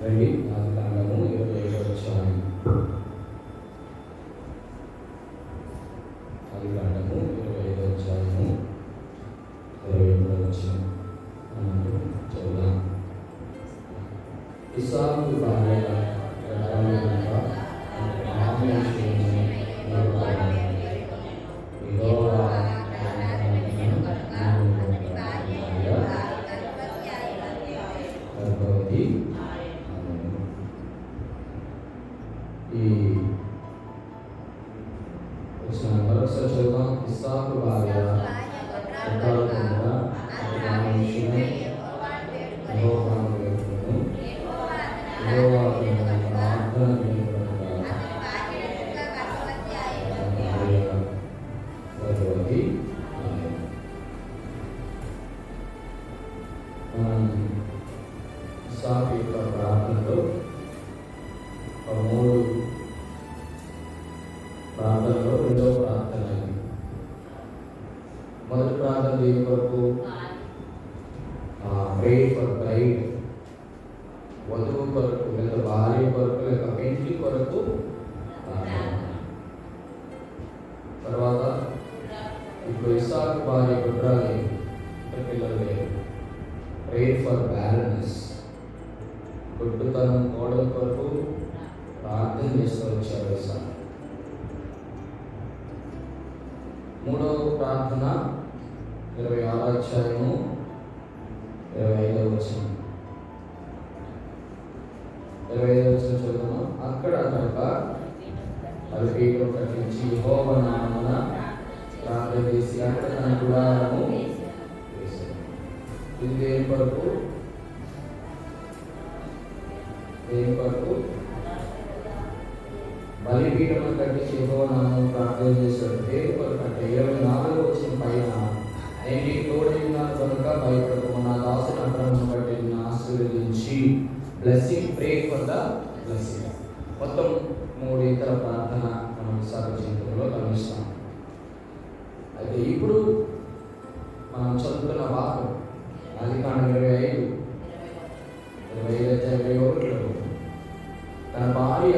రండి, ఆదికాండము 25వ అధ్యాయం. ఆదికాండము 25వ అధ్యాయము 23వ వచనం చదువుదాం. ఇస్సాకు భార్య ఈ వచ్చిన మరొకసారి చదువుదాం. ఇస్సాకు భార్య ఇస్సాకు యొక్క ప్రార్థనలో ప్రార్థనలో రెండవ ప్రార్థన ఇది. మొదటి ప్రార్థన దేని కొరకు? ప్రే ఫర్ బ్రైడ్, వధువు కొరకు లేక భార్య కొరకు లేక పెండ్లి కొరకు తర్వాత ఇప్పుడు ఇస్సాకు భార్య గుడ్రాలి, పిల్లలు లేరు. ప్రే ఫర్ బ్యాలెన్స్, గుడ్డుతనం కోడల కొరకు ప్రార్థన చేస్తూ వచ్చారు ఇస్సాకు. మూడవ ప్రార్థన 26వ అధ్యాయము 25వ వచనం. 25వ వచనం చదువుతాము. అక్కడ కనుక బలిపీఠం కట్టించి యెహోవా నామమున ప్రార్థన చేసి అక్కడ తన గుడారము వేశాడు. ఇది దేని కొరకు? బలిపీఠం కట్టించి యెహోవా నామమున ప్రార్థన చేశాడు. దేని కొరకు అంటే 24వ వచనం పైన, నేను నీకు తోడై ఉన్నాను కనుక భయపడకు, నా దాసుని అక్రమం బట్టి నిన్ను ఆశీర్వదించి blessing, pray for the blessing. మొత్తం 3 ఇతర ప్రార్థన మనం ఇస్సాకు జీవితంలో గమనిస్తాం. అయితే ఇప్పుడు మనం చదువుతున్న వాక్యం ఆదికాండం 25:21 తన భార్య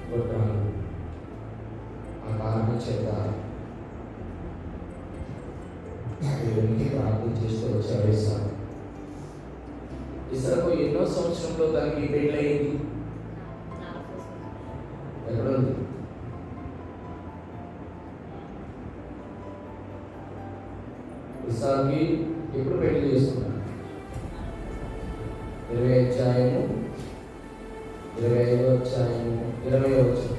గొడ్రాలు ఆ కారణం చేత దేవునికి ప్రార్థన చేస్తూ వచ్చాడు ఇస్సాకు. ఇస్సాకు ఎన్నో సంవత్సరంలో తనకి పెళ్ళయింది? ఎక్కడుంది? ఇస్సాకుకి ఎప్పుడు పెళ్లి చేసుకున్నాడు? 20వ అధ్యాయము 25వ అధ్యాయము 20వ వచనం.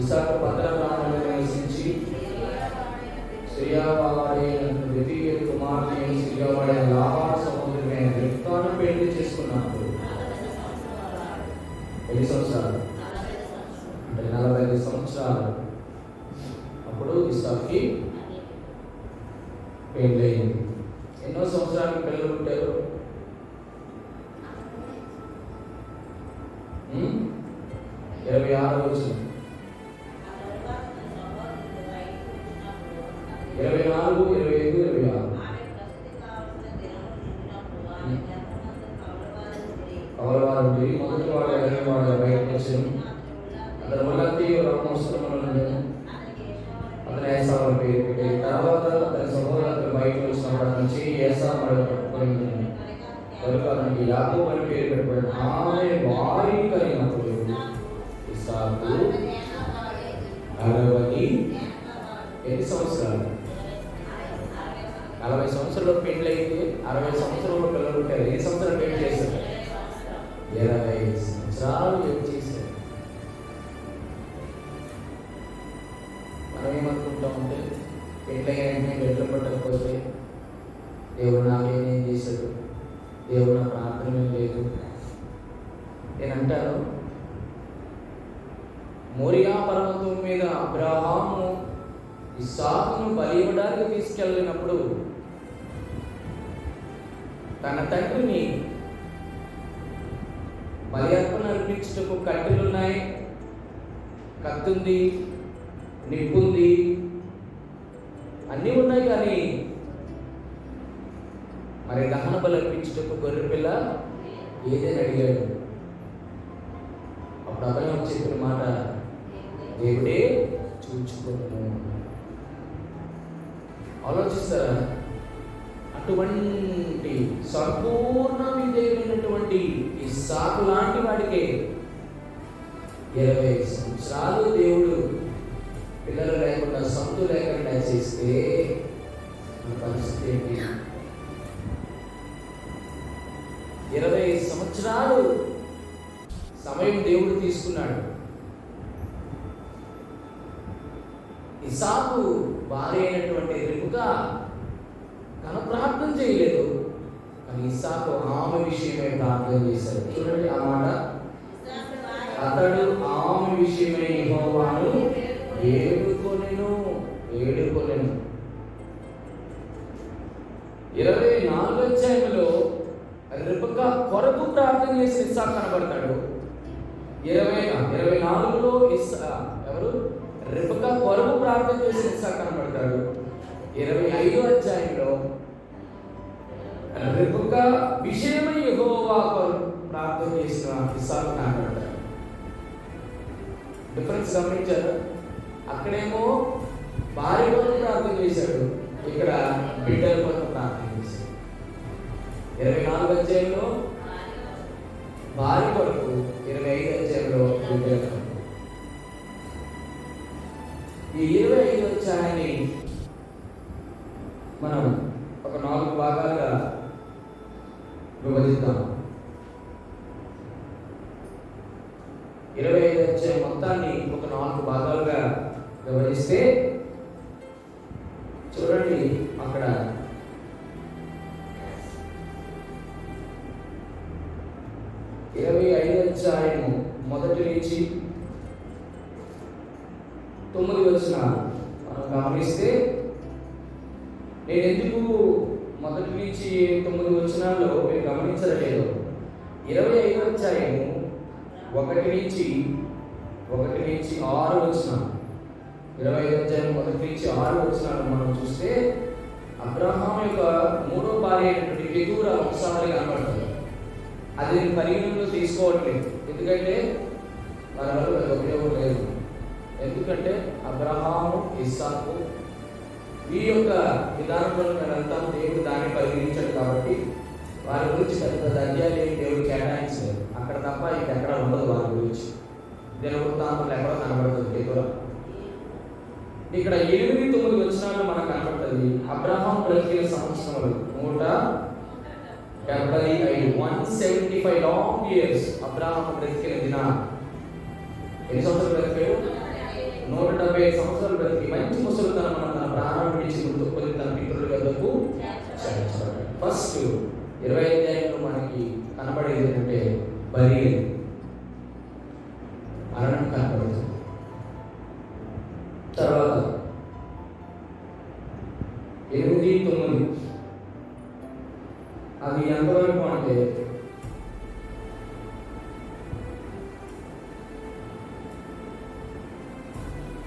ఇస్సాకు పట్టణ ప్రాంతంలో నివసించి సిరియావాడైన ద్వితీయ కుమార్తె సిరియావాడైన లాబాను సహోదరుడైన రిబ్కాను పెళ్లి చేసుకున్నప్పుడు ఎన్ని సంవత్సరాలు? అంటే 45 సంవత్సరాలు. అప్పుడు ఇస్సాకుకి పెళ్ళయింది. ఎన్నో సంవత్సరాలకు పిల్లలు పుట్టారు? 26వ వచనం. 24, 25, 26 కవలవారు మొదటి వాడు వాడు బయటకు వచ్చాను. అతను ఉన్నతి రమోత్సవంలో అతను ఏసావు పేరు పెట్టి, తర్వాత తన సహోదరులు బయటకు వచ్చినప్పుడు అతను చేయి ఏసావు పట్టుకొని కనుక అతనికి యాకోబు అని పేరు పెట్టబడి ఆమె వారిని కలిగినప్పుడు ఇస్సాకు 40 ఎన్ని సంవత్సరాలు? 40 సంవత్సరాలు పెళ్ళైంది. 60 సంవత్సరాలు పిల్లలు ఉంటారు. ఎన్ని సంవత్సరాలు పెళ్లి చేశారు? 20 సంవత్సరాలు పెళ్లి చేశారు. మనం ఏమనుకుంటామంటే పెళ్ళైనా వెంటనే పట్టకపోతే దేవుడు నాకేమేం చేశాడు, దేవుడు నా ప్రార్థన లేదు. నేను అంటాను, మోరియా పర్వతం మీద అబ్రహాము ఇస్సాకును బలి ఇవ్వడానికి తీసుకెళ్ళినప్పుడు తన తండ్రిని బలి అర్పణ అర్పించుటకు కట్టెలున్నాయి, కత్తుంది, నిప్పుంది, అన్నీ ఉన్నాయి. కానీ మరి దహన బలి అర్పించుటకు గొర్రె పిల్ల ఏదని అడిగాడు. అప్పుడు అబ్రహాము చెప్పిన మాట, దేవుడే చూచుకోను. ఆలోచిస్తారా? అటువంటి సంపూర్ణ విధేయుడైనటువంటి ఇస్సాకు లాంటి వాడికే 20 సంవత్సరాలు దేవుడు పిల్లలు లేకుండా సంతు లేకుండా చేస్తే మన పరిస్థితి ఏంటి? 20 సంవత్సరాలు సమయం దేవుడు తీసుకున్నాడు. ఇస్సాకు భార్య అయినటువంటి రిబ్కా తన ప్రార్థన చేయలేదు, కానీ ఇస్సాకు ఆమె విషయమై ప్రార్థన చేశాడు. చూడండి ఆ మాట, అతడు ఆమె విషయమై యెహోవాను వేడుకొనెను. 24వ అధ్యాయంలో రిబ్కా కొరకు ప్రార్థన చేసి ఇస్సాకు కనబడతాడు. 24లో ఎవరు? రిబ్కా కొరకు ప్రార్థన చేసి ఇస్సాకు కనబడతాడు. 25వ అధ్యాయంలో రిబ్కా విషయమై యెహోవా కొరకు ప్రార్థన చేసిన ఇస్సాకు కనబడతాడు. డిఫరెన్స్ గమనించారు? అక్కడేమో భార్య కొరకు ప్రార్థన చేశాడు, ఇక్కడ బిడ్డల కొరకు ప్రార్థన చేశాడు. 24వ అధ్యాయంలో భార్య కొరకు, 25వ అధ్యాయంలో బిడ్డల కొరకు. ఈ 25వ అధ్యాయాన్ని మనం ఒక 4 భాగాలుగా విభజిద్దాం. 25వ అధ్యాయం మొత్తాన్ని ఒక 4 భాగాలుగా విభజిస్తే చూడండి, అక్కడ 25వ అధ్యాయము మొదటి నుంచి 9 వచనాలు మనం గమనిస్తే, నేను ఎందుకు మొదటి నుంచి 9 వచనాల్లో మీరు గమనించలేదు, 25వ అధ్యాయము 1 నుంచి 6 వచనాలు, 25వ అధ్యాయం 1 నుంచి 6 వచనాలు మనం చూస్తే అబ్రహాము యొక్క 3వ భార్య అయినటువంటి కెతూరా వంశావళి కనబడుతుంది. అది పరిగణనలో తీసుకోవట్లేదు, ఎందుకంటే వాళ్ళ వల్ల ఉపయోగం లేదు. ఎందుకంటే అబ్రహాము, ఇస్సాకు ఈ యొక్క విధానంలో మేమంతా దేవుడు దాన్ని పరిగణించాడు కాబట్టి వారి గురించి పెద్ద అధ్యాయాలు ఏమి దేవుడు కేటాయించలేదు. అక్కడ తప్ప ఇంకెక్కడ ఉండదు వారి గురించి. దినవృత్తాంతంలో ఎక్కడో కనబడుతుంది కెతూరా. ఇక్కడ 8-9 వచనాలు మనకు కనబడుతుంది. అబ్రహాం బ్రతికిన సంవత్సరములు 175, 175 లాంగ్ ఇయర్స్. అబ్రహాం బ్రతికిన దినాలు ఎన్ని సంవత్సరాలు బ్రతికాడు? 175 సంవత్సరాలు బ్రతికి మంచి ముసలితనం తన ప్రాణం విడిచి గుర్తుకొని తన పితరుల వద్దకు చేర్చబడ్డాడు. ఫస్ట్ 20వ అధ్యాయంలో మనకి కనబడేది ఏంటంటే బరియల్, మరణం కనబడుతుంది. తర్వాత 8-9 అది ఎంతవరకు అంటే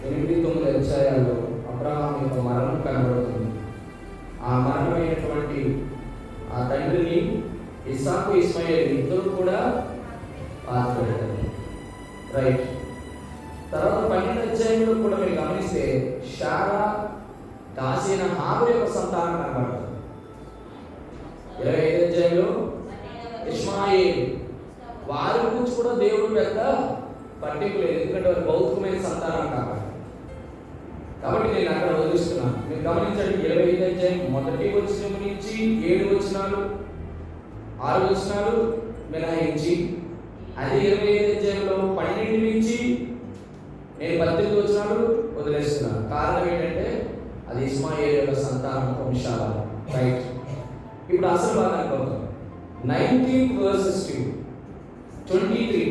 8-9 అధ్యాయాల్లో అబ్రహాం యొక్క మరణం కనబడుతుంది. ఆ మరణమైనటువంటి ఆ తండ్రిని ఇస్సాకు, ఇస్మాయిల్ ఇద్దరు కూడా బాధపడతారు. రైట్. తర్వాత 12వ అధ్యాయంలో కూడా మీరు గమనిస్తే శారా దాసిన హాగరు యొక్క సంతానం కనబడుతుంది. 25వ అధ్యాయంలో ఇష్మాయేల్, వారి గురించి కూడా దేవుడు పెద్ద పట్టింపు లేదు, ఎందుకంటే వారి భౌతికమైన సంతానం కాబట్టి నేను అక్కడ వదిలిస్తున్నాను. మీరు గమనించండి, 25వ అధ్యాయం మొదటి వచనం నుంచి 7 వచనాలు 6 వచనాలు మినహాయించి, అదే 25వ అధ్యాయంలో 12 నుంచి నేను 18 వచనాలు వదిలేస్తున్నాను. కారణం ఏంటంటే అది ఇస్మాయిల్ యొక్క సంతానం వంశాలు. రైట్. ఇప్పుడు అసలు భాగానికి పోతాం. 19 verses 23,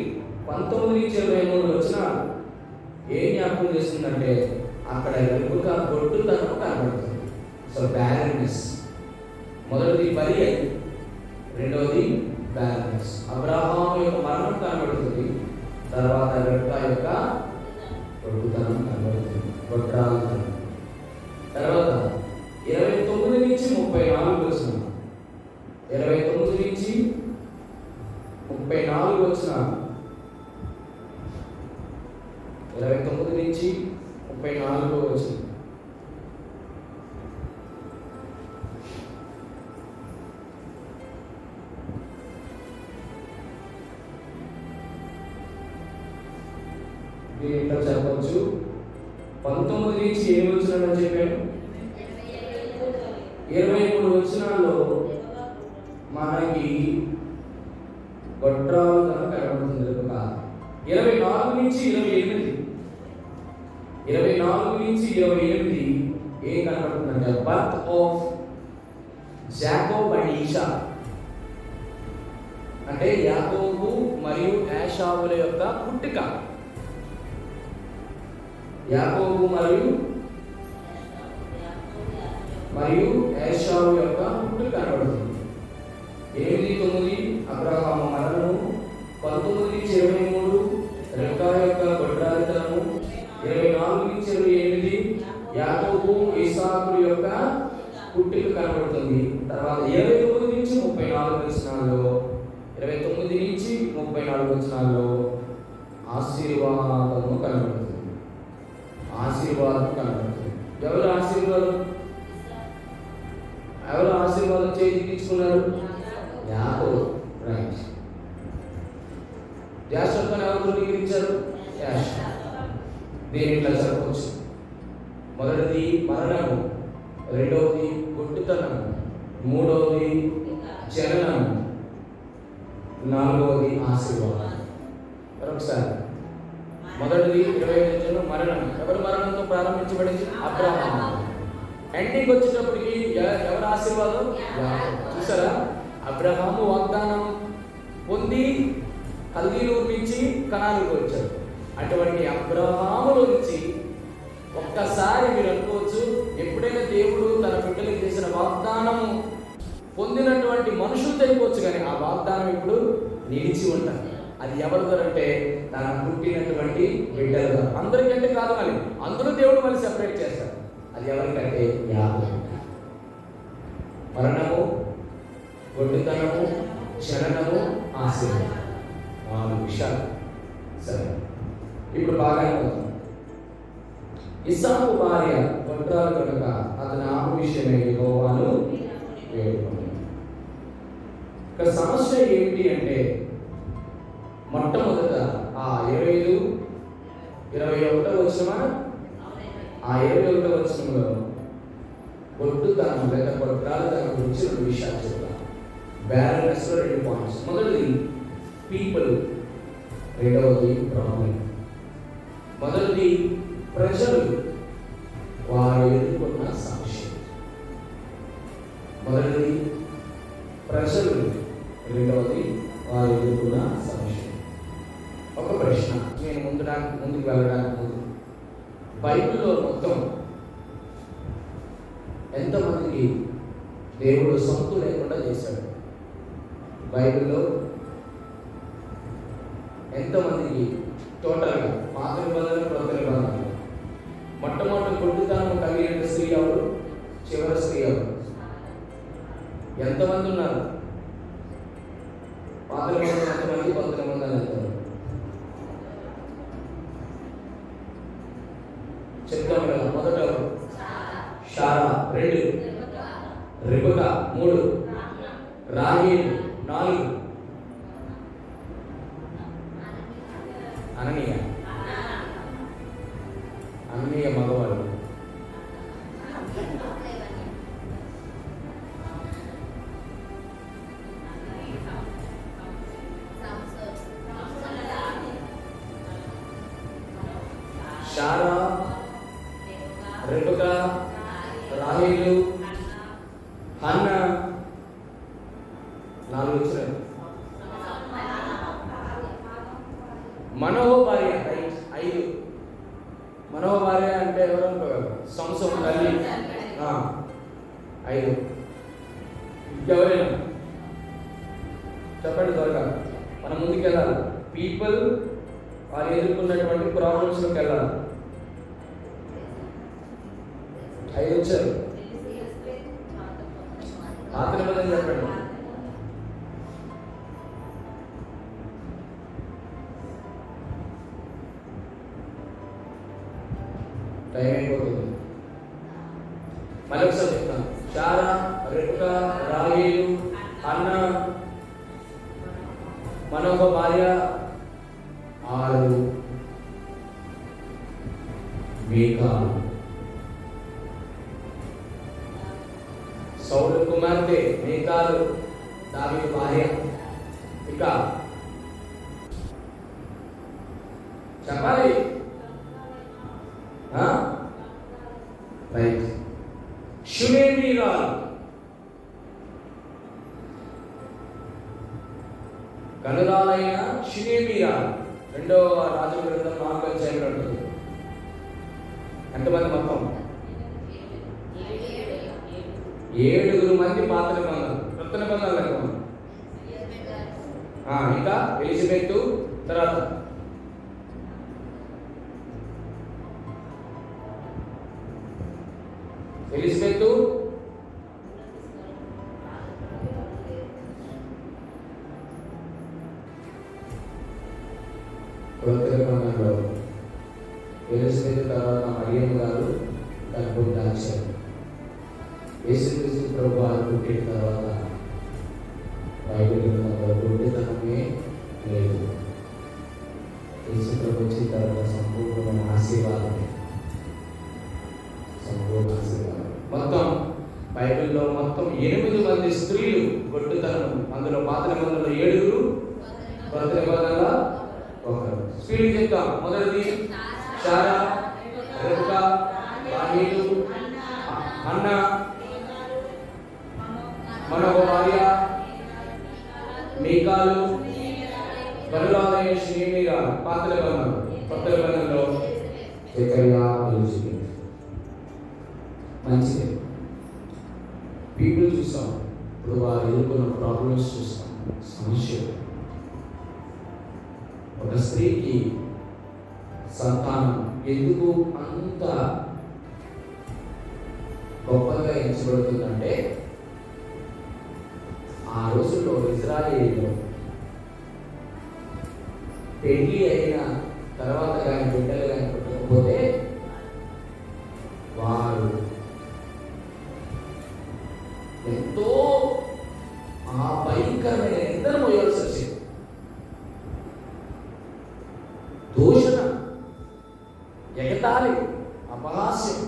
19 నుంచి 23 వచనాలు ఏం జ్ఞాపకం చేస్తుందంటే అక్కడ రిబ్కా గొడ్డుతనం కనబడుతుంది. సో బ్యారెన్నెస్, మొదటిది బరియల్, రెండవది బ్యారెన్నెస్. అబ్రహాము యొక్క మరణం కనబడుతుంది, తర్వాత రిబ్కా యొక్క గొడ్డుతనం కనబడుతుంది, గొడ్రాలుతనం. తర్వాత 29 నుంచి 34 వచనం, 29 నుంచి వచనాలు, 29 నుంచి 34 వచనం. ఇట్లా చెప్పవచ్చు. 19 నుంచి ఏమి వచనాలని చెప్పాను? 23 వచనాల్లో మనకి గొడ్రాలు కనబడుతుంది. 24 నుంచి 28 ఏం కనబడుతుందంటే birth of Jacob and Esau, అంటే యాకోబు మరియు ఏశావుల యొక్క పుట్టుక. యాకోబు మరియు ఏశావు యొక్క పుట్టుక కనబడుతుంది. 8-9 అబ్రహాము మరణము, 19 నుంచి 23 రెబెకా యొక్క గొడ్రాలితనము, 24 నుంచి 28 యాకోబు ఇస్సాకు యొక్క పుట్టుక కనబడుతుంది. తర్వాత 29 నుంచి 34 వచనాల్లో, 29 నుంచి 34 వచనాల్లో ఆశీర్వాదము కనబడుతుంది. ఎవరు ఆశీర్వాదం చేయించుకున్నారు? యాకోబు. రైట్. యాకోబుని ఎవరు ధృవీకరించారు? దీని ఇట్లా చెప్పవచ్చు. మొదటిది మరణము, రెండవది గుడ్డితనము, మూడవది జననము, నాలుగవది ఆశీర్వాదం. మరొకసారి, మొదటిది 25 మరణం. ఎవరి మరణంతో ప్రారంభించబడింది? అబ్రహాము. ఎండింగ్ వచ్చేటప్పటికి ఎవరి ఆశీర్వాదం? చూసారా? అబ్రహాము వాగ్దానం పొంది కల్దీలు నుంచి కనానుకు వచ్చారు. అటువంటి అబ్రహాములో నుంచి ఒక్కసారి మీరు అనుకోవచ్చు, ఎప్పుడైనా దేవుడు తన బిడ్డలకు చేసిన వాగ్దానము పొందినటువంటి మనుషులు తెలియవచ్చు, కానీ ఆ వాగ్దానం ఇప్పుడు నిలిచి ఉంటారు. అది ఎవరితో అంటే తన పుట్టినటువంటి బిడ్డలు. అందరికంటే కాదు, మళ్ళీ అందరూ దేవుడు మళ్ళీ సెపరేట్ చేస్తారు. అది ఎవరికంటే యాకోబు. మరణము, గొడ్డితనము, జననము, ఆశీర్వాదం, 4 విషయాలు. సరే, ఇప్పుడు బాగా అయిపోతుంది. ఇస్సాకు భార్య గొడ్రాలు కనుక అతని ఆమె విషయమే యెహోవాను వేడుకున్నాడు. ఇక సమస్య ఏమిటి అంటే, మొట్టమొదట ఆ 21 వచనమా, ఆ 21 వచనంలో గొడ్డుతనం లేదా గొడ్రాలుతనం గురించి 2 విషయాలు చెప్తాను. బ్యాలెన్స్ లో 2 పాయింట్స్. మొదటిది పీపుల్, రెండవది ప్రాబ్లం. మొదటిది ప్రజలు, వారు ఎదుర్కొన్న సమస్య. మొదటిది ప్రజలు, రెండవది వారు ఎదుర్కొన్న సమస్య. ఒక ప్రశ్న, నేను ముందుకు వెళ్ళడానికి ముందు, బైబిల్లో మొత్తం ఎంతమందికి దేవుడు సొంతు లేకుండా చేశాడు? బైబిల్లో ఎంతమందికి టోటల్గా, పాత నిబంధన, క్రొత్త నిబంధన, మొట్టమొదటి గొడ్డుతనం కలిగిన స్త్రీ ఎవరు? చివరి స్త్రీ ఎవరు? ఎంతమంది ఉన్నారు? పాత నిబంధన ఎంతమంది? కొత్త నిబంధన ఎంతమంది? చెప్తాం కదా. మొదట షారా, 2 రెబెకా, 3 రాహేలు, 4 అననీయ మగవాడు, షారా, రెబెకా, రాహేలు, హన్నా, 4 వచ్చారు. మనోహో భార్య 5. మనోహో భార్య అంటే ఎవరు అనుకోగలరు? సంసోను తల్లి 5. ఎవరైనా చెప్పండి త్వరగా, మనం ముందుకు వెళ్ళాలి. పీపుల్, వారు ఎదుర్కొన్నటువంటి ప్రాబ్లమ్స్లోకి వెళ్ళాలి. 5 వచ్చారు. పాత నిబంధన చెప్పండి. టైం అయిపోతుంది. మళ్ళీ ఒకసారి చెప్తాను. శారా, రెబ్కా, రాహేలు, హన్నా, మనోహ భార్య 6, మీకాలు, సౌలు కుమార్తె మీకాలు దావీదు భార్య. ఇక చెప్పాలి రైట్. షునేమీరాలు, గనురాలైన షునేమీరాలు. 2వ రాజుల గ్రంథం 4వ అధ్యాయంలో ఉంటుంది. ఎంతమంది మొత్తం? 7 మంది పాత నిబంధనలు, కొత్త నిబంధనలు లెక్క. ఇంకా ఎలిజబెత్, తర్వాత ఎలిజబెత్, కొత్త నిబంధనలో ఎలిజబెత్ తర్వాత మరియమ్మ గారు గర్భం దాల్చారు. యేసుక్రీస్తు ప్రభు వారు పుట్టిన తర్వాత బైబిల్ గ్రంథంలో గుడ్డితనమే లేదు. యేసు ప్రభు వచ్చిన తర్వాత సంపూర్ణమైన ఆశీర్వాదమే, సంపూర్ణ ఆశీర్వాదం. మొత్తం బైబిల్లో మొత్తం 8 మంది స్త్రీలు గొడ్డుతనం. అందులో పాత నిబంధనలో 7, కొత్త నిబంధనలో 1. స్త్రీలు చెప్తాం. మొదటిది శారా, రెబ్కా, రాహేలు, హన్నా, మనోహ భార్య మీకాలు, గనురాలైన షునేమీరాలు. పాత నిబంధనలు. కొత్త నిబంధనలో జకర్యా, ఎలిజబెత్. మంచిది. పీపుల్ చూస్తాం, ఇప్పుడు వారు ఎదుర్కొన్న ప్రాబ్లమ్స్ చూస్తాం, సమస్యలు. ఒక స్త్రీకి సంతానం ఎందుకు అంత గొప్పగా ఎంచబడుతుందంటే, ఆ రోజుల్లో ఇజ్రాయేలులో పెళ్లి అయిన తర్వాత కానీ బిడ్డలు కానీ పుట్టకపోతే వారు ఎంతో భయంకరమైన నిందను మోయాల్సి వచ్చింది. దూషణ, ఎగతాళి, అపహాస్యం.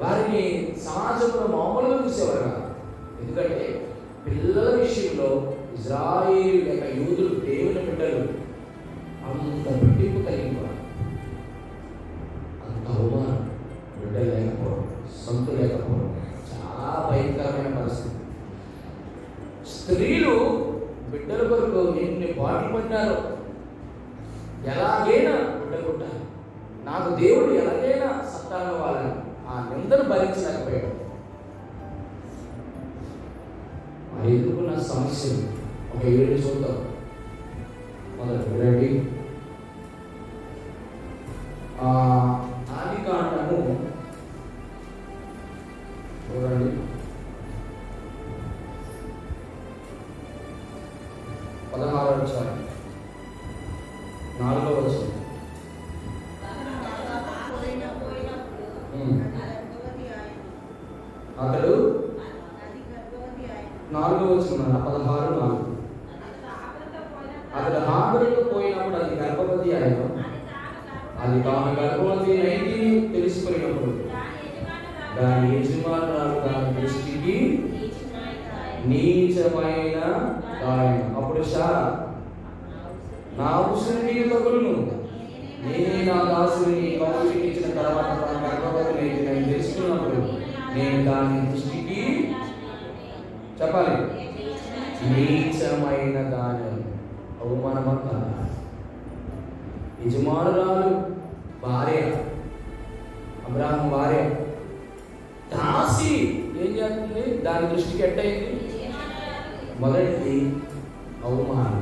వారిని సమాజంలో మామూలుగా చూసేవారు కాదు. ఎందుకంటే పిల్లల విషయంలో ఇజ్రాయేలు లేక యూదులు, దేవుని బిడ్డలు అంత పట్టింపు కలిగిపోవాలి. అంత అవమానం, బిడ్డ లేకపోవడం, సొంత లేకపోవడం చాలా భయంకరమైన పరిస్థితి. స్త్రీలు బిడ్డల కొరకు ఎన్ని పాటలు పడ్డారో. ఎలాగైనా బిడ్డ పుట్టాలి, నాకు దేవుడు ఎలాగైనా సంతానం ఇవ్వాలని ఆ నిందను భరించలేకపోయాడు. ఎదుర్కొన్న సమస్యలు ఒక 7 చూద్దాం. మొదటి రండి. ఆదికాండము చూడండి, 16వ అధ్యాయం 4వ వచనం. అతడు 4వ వచనం 16:4. అతడు హాగరుతో పోయినప్పుడు అది గర్భవతి అయిన, అది తాను గర్భవతి అయింది తెలుసుకున్నప్పుడు దాని యజమానురాలు దాని దృష్టికి నీచమైన గాయం. అప్పుడు శారా, నా ఉసురు నీకు తగులును, నేనే నా దాసుని కౌలుకి ఇచ్చిన తర్వాత తన గర్భవతి అయితే నేను తెలుసుకున్నప్పుడు నేను దాని దృష్టికి చెప్పాలి నీచమైన గాయం, అవమానమంత. యజమానురాలు భార్య, అబ్రాహాము భార్య దాసి ఏం చేస్తుంది? దాని దృష్టికి ఎట్టయింది? మొదటిది అవమానం.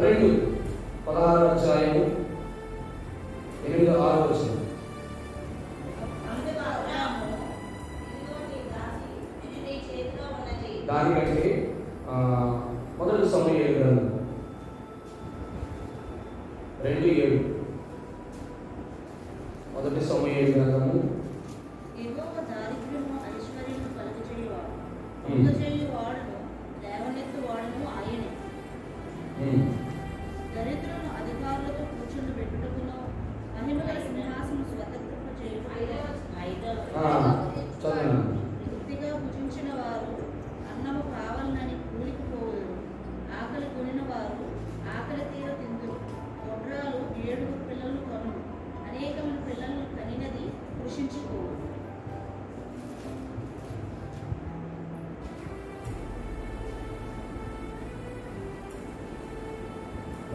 2 16వ అధ్యాయము 8-6 వచనం. దానికంటే మొదటి సమూయేలు గ్రంథం 2:7. మొదటి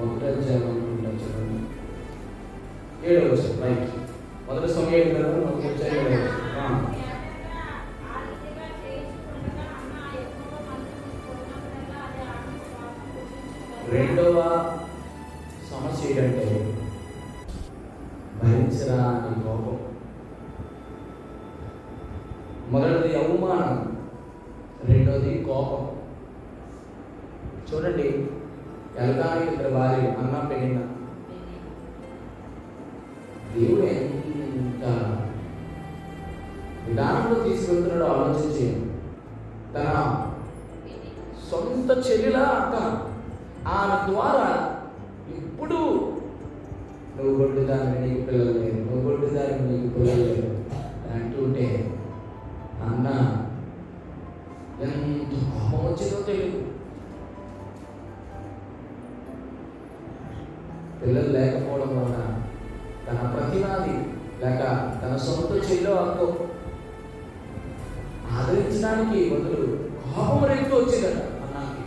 మొదటి అధ్యాయం అనుకుంటా చూడండి 7వ వచనం రైట్. మొదటి సమూయేలు గ్రంథం మొదటి అధ్యాయం 7వ వచనం. రెండవ సమస్య ఏంటంటే భరించరా అని కోపం. మొదటిది అవమానం, రెండోది కోపం. చూడండి, ఎల్కానాకి 2 భార్యలు, అన్న పెనిన్న. దేవుడు ఎంత విధానంలో తీసుకెళ్తున్నాడో ఆలోచించి, తన సొంత చెల్లిలా అక్క, ఆమె ద్వారా ఇప్పుడు నువ్వు గొడ్డుదాన్ని నీకు పిల్లలు లేదు, నువ్వు గొడ్డుదాన్ని నీకు పిల్లలు లేదు అంటుంటే అన్న ఎంత కోపం వచ్చిందో తెలియదు. పిల్లలు లేకపోవడం వలన తన ప్రతివాది లేక తన సొంత చెల్లో అక్కో ఆదరించడానికి బదులు కోపం రేపు వచ్చిందట అన్నాకి.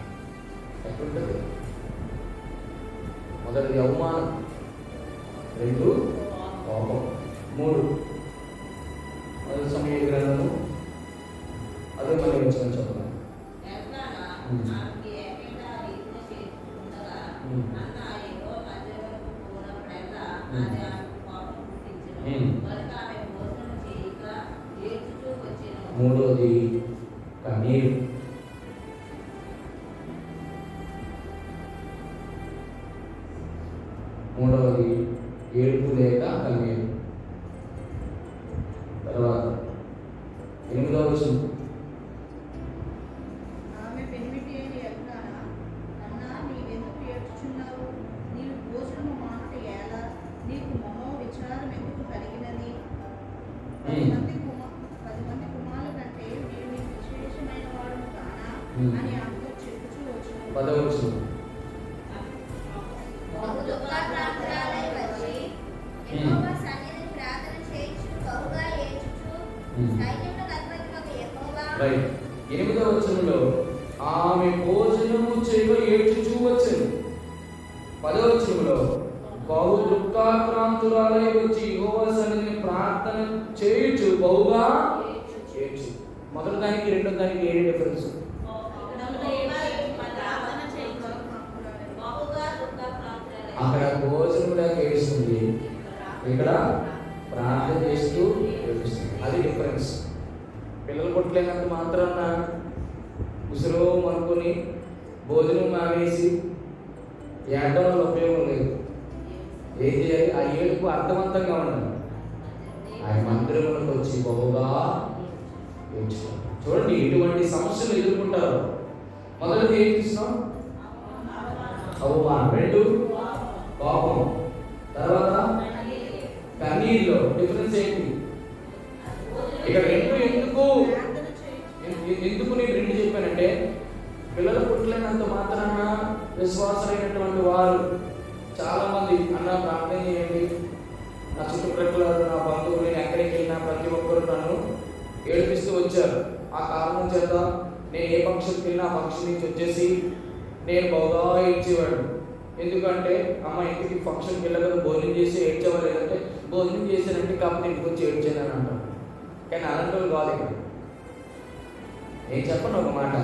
ఎట్లుంటుంది? మొదటిది అవమానం, 2 కోపం, 3 మొదటి సమూయేలు గ్రంథము అదే మళ్ళీ వచ్చిన చదువు. మూడోది కన్నీరు. మూడవది ఏడుపు లేక కన్నీరు. తర్వాత 8వ వచనం. రైట్. 8వ వచనంలో ఆమె భోజనము చేయగా ఏడ్చుచూ వచ్చెను. 10వ వచనంలో బహు దుఃఖాక్రాంతురాలై వచ్చి యెహోవా సన్నిధిని ప్రార్థన చేయుచు బహుగా ఏడ్చు. మొదటి దానికి రెండో దానికి ఏంటి డిఫరెన్స్? అక్కడ భోజనం లేక ఏడుస్తుంది, ఇక్కడ ప్రార్థన చేస్తూ ఏడుస్తుంది. అది డిఫరెన్స్. పిల్లలు కొట్టలేనంత మాత్రాన ఉసురు అనుకొని భోజనం మానేసి ఏడడం వల్ల ఉపయోగం లేదు. ఏం చేయాలి? ఆ ఏడుపు అర్థవంతంగా ఉండాలి. ఆ మందిరంలోకి వచ్చి బహుగా ఏడ్చుకోవాలి. చూడండి, ఇటువంటి సమస్యలు ఎదుర్కొంటారు. మొదటిది ఏం చూసినాం? అవమానం, 2 కోపం, తర్వాత కన్నీరులో డిఫరెన్స్ ఏంటి? ఇక్కడ 2 ఎందుకు నేను 2 చెప్పానంటే, పిల్లలు పుట్టలేనంత మాత్రాన విశ్వాసమైనటువంటి వారు చాలా మంది అన్న ప్రార్థన చేయండి, నా చుట్టుప్రక్కల నా బంధువులు, నేను ఎక్కడికి వెళ్ళినా ప్రతి ఒక్కరు నన్ను ఏడిపిస్తూ వచ్చారు. ఆ కారణం చేత నేను ఏ ఫంక్షన్కి వెళ్ళినా ఆ ఫంక్షన్ నుంచి వచ్చేసి నేను బాగా ఏడ్చేవాడు. ఎందుకంటే అమ్మ ఇంటికి ఫంక్షన్కి వెళ్ళగా భోజనం చేసి ఏడ్చేవారు. లేదంటే భోజనం చేశానంటే కాకపోతే ఇంటికి వచ్చి ఏడ్చానని అంటారు. కానీ అలాంటి వాళ్ళు కాదు. ఇక్కడ నేను చెప్పను ఒక మాట,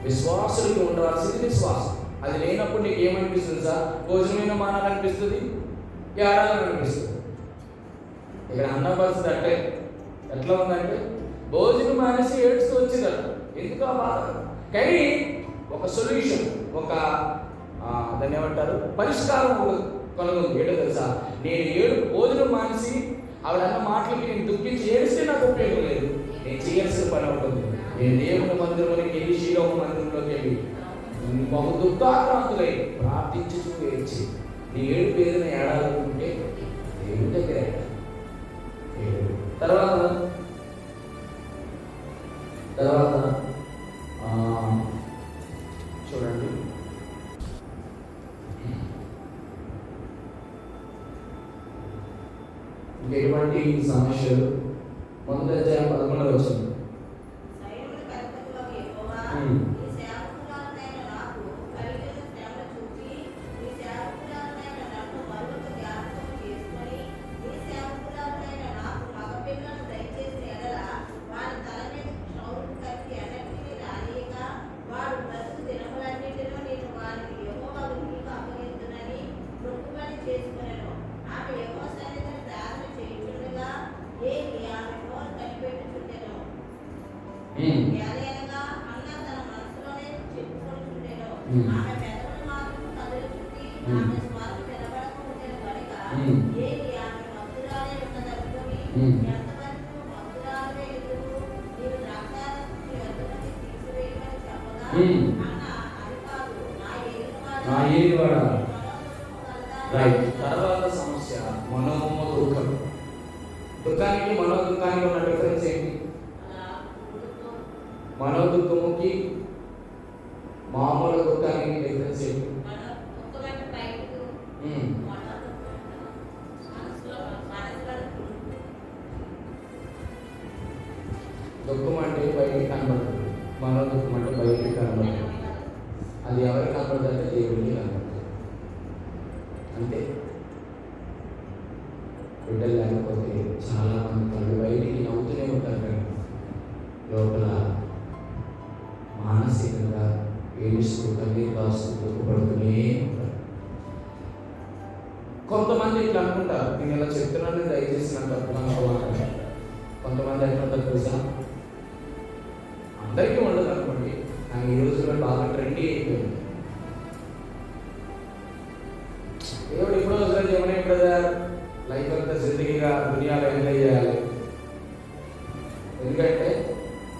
విశ్వాసులకు ఉండవలసింది విశ్వాసం. అది లేనప్పుడు నీకు ఏమనిపిస్తుంది సార్? భోజనమైన మానాలనిపిస్తుంది, ఏడాలనిపిస్తుంది. ఇక్కడ అన్న పరిస్థితి అంటే ఎట్లా ఉందంటే, భోజనం మానేసి ఏడుస్తూ వచ్చిందట. ఎందుకు ఆ బాధ? కానీ ఒక సొల్యూషన్, ఒక దాన్ని ఏమంటారు, పరిష్కారం కలుగుతుంది. ఏంటో తెలుసా? నేను భోజనం మానేసి ఆవిడన్న మాటలకి నేను దుఃఖించి ఏడిస్తే నాకు ఉపయోగం లేదు. నేను చేయాల్సిన పని ఉంటుంది. నేను దేవుని మందిరంలోకి వెళ్ళి, శీలోక మందిరంలోకి వెళ్ళి బహు దుఃఖాక్రాంతులై ప్రార్థించి ఏడ్చి నీ ఏడుపు ఏదైనా ఏడాలనుకుంటే దేవుడి దగ్గర తర్వాత చూడండి, ఇంకెటువంటి సమస్యలు మొదటి అధ్యాయం 11వ వచనం. ఆమె పెదవులు మాత్రం కదులుతుంది, ఆమె శ్వాస నిలబడకుంటే గనుక ఏమి ఆమె మధురాలే ఉన్నదనుకొని ఎంతవరకు మధురాలే ఎదురు నీవు ద్రాక్షారసము ఎదురుని తీసివేయమని చెప్పగా అది కాదు నా ఏలివాడా. రైట్. తర్వాత సమస్య మనోదుఖం. దుఃఖానికి మనోదుఖానికి ఉన్న డిఫరెన్స్ ఏంటి? మనోదుఖముకి మామూలు దుఃఖానికి డిఫరెన్స్ ఏంటి? దుఃఖం అంటే బయటికి కనబడుతుంది, మనోదుఖం అంటే బయటికి కనబడుతుంది. అది ఎవరికి కనబడుతుంది అంటే దేవుడికి కనబడుతుంది. అంతే. బిడ్డలు లేకపోతే చాలా మంది వాళ్ళు బయటికి నవ్వుతూనే ఉంటారు కానీ లోపల మానసికంగా ఏడుస్తూ కన్నీరు కాస్తూ దుఃఖపడుతూనే ఉంటారు. కొంతమంది ఇట్లా అనుకుంటారు, నేను ఇలా చెప్తున్నాను దయచేసి నాకు తప్పుగా అనుకోవాలి. కొంతమంది అనుకుంటారు తెలుసా, అందరికీ ఉండదు అనుకోండి, కానీ ఈ రోజుల్లో బాగా ట్రెండీ అయిపోయింది. దేవుడు ఎప్పుడో ఒకసారి ఏమన్నా బ్రదర్ లైఫ్ అంతా జిందగీగా దునియాలో ఎంజాయ్ చేయాలి. ఎందుకంటే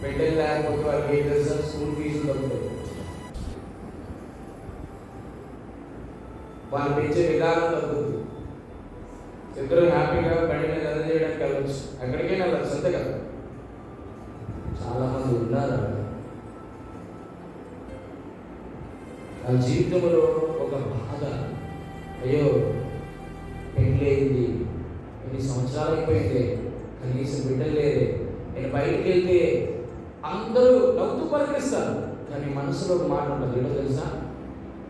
బిడ్డలు లేకపోతే వాళ్ళకి ఏం చేస్తారు, స్కూల్ ఫీజులు తగ్గుతాయి, వాళ్ళు పెంచే విధానం తగ్గుతుంది. ఇద్దరు హ్యాపీగా బండి మీద చదువు చేయడానికి వెళ్ళచ్చు, ఎక్కడికైనా వెళ్ళచ్చు, అంతే కదా. చాలా మంది ఉన్నారు ఆ జీవితంలో ఒక బాధ, అయ్యో పెళ్ళి అయింది, ఎన్ని సంవత్సరాలు అయిపోయింది, కనీసం బిడ్డలు లేదే, నేను బయటికి వెళ్తే అందరూ నవ్వుతూ పలకరిస్తారు, కానీ మనసులో ఒక మాట ఉంటుంది, ఏదో తెలుసా,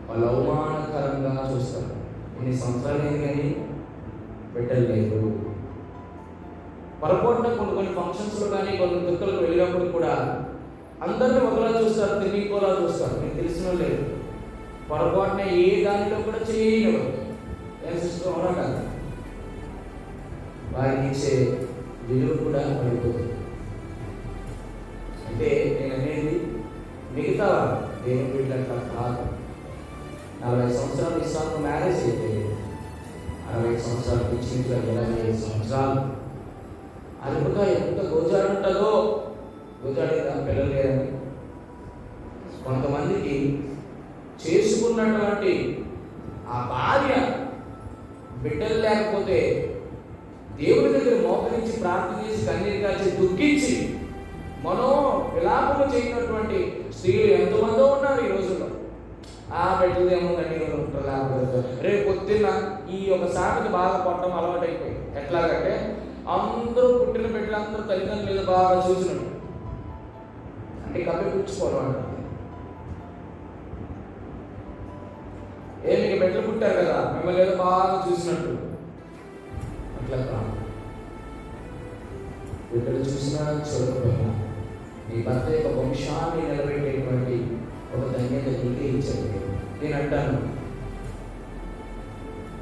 వాళ్ళు అవమానకరంగా చూస్తారు. ఎన్ని సంవత్సరాలు అయింది కానీ బిడ్డలు లేదు. పొరపాటున కొన్ని ఫంక్షన్స్లో కానీ కొన్ని దుఃఖాలకు వెళ్ళినప్పుడు కూడా అందరినీ ఒకలా చూస్తారు, తిరిగిపోలా చూస్తారు. మీకు తెలిసిన లేదు, పొరపాటున ఏ దానిలో కూడా చేయనివ్వరు. ఏం సిస్టర్ అవునా కాదు, వారికి ఇచ్చే విలువ కూడా పడిపోతుంది. అంటే నేను అనేది మిగతా దేవుని బిడ్డలు కాదు. 40 సంవత్సరాలు ఇస్సాకు మ్యారేజ్ అయితే 60 సంవత్సరాలు పిచ్చిగా 25 సంవత్సరాలు అరుపుగా ఎంత గోజాడు ఉంటుందో, గోజాడేదా పిల్లలు లేదని. కొంతమందికి చేసుకున్నటువంటి ఆ భార్య బిడ్డలు లేకపోతే దేవుడి దగ్గర మోకరించి ప్రార్థన చేసి కన్నీరు కాచి దుఃఖించి మనో విలాపము చేయనటువంటి స్త్రీలు ఎంతమందో ఉన్నారు ఈ రోజుల్లో. ఆ బిడ్డలు ఏముందండి లేకపోతే రేపు పొద్దున్న ఈ ఒక సామెత బాగా పట్టడం అలవాటు అయిపోయింది. ఎట్లాగంటే అందరూ పుట్టిన బిడ్డలు అందరూ తల్లిదండ్రుల మీద బాగా చూసినట్టు, అంటే కప్పిపుచ్చుకోవడం అంటారు. మీకు బిడ్డలు పుట్టారు కదా, మిమ్మల్ని ఏదో బాగా చూసినట్టు అట్లా కాదు. బిడ్డలు చూసినా చూడకపోయినా నీ భర్త యొక్క వంశాన్ని నిలబెట్టేటువంటి ఒక ధన్యత నీకే ఇచ్చాడు. నేను అంటాను,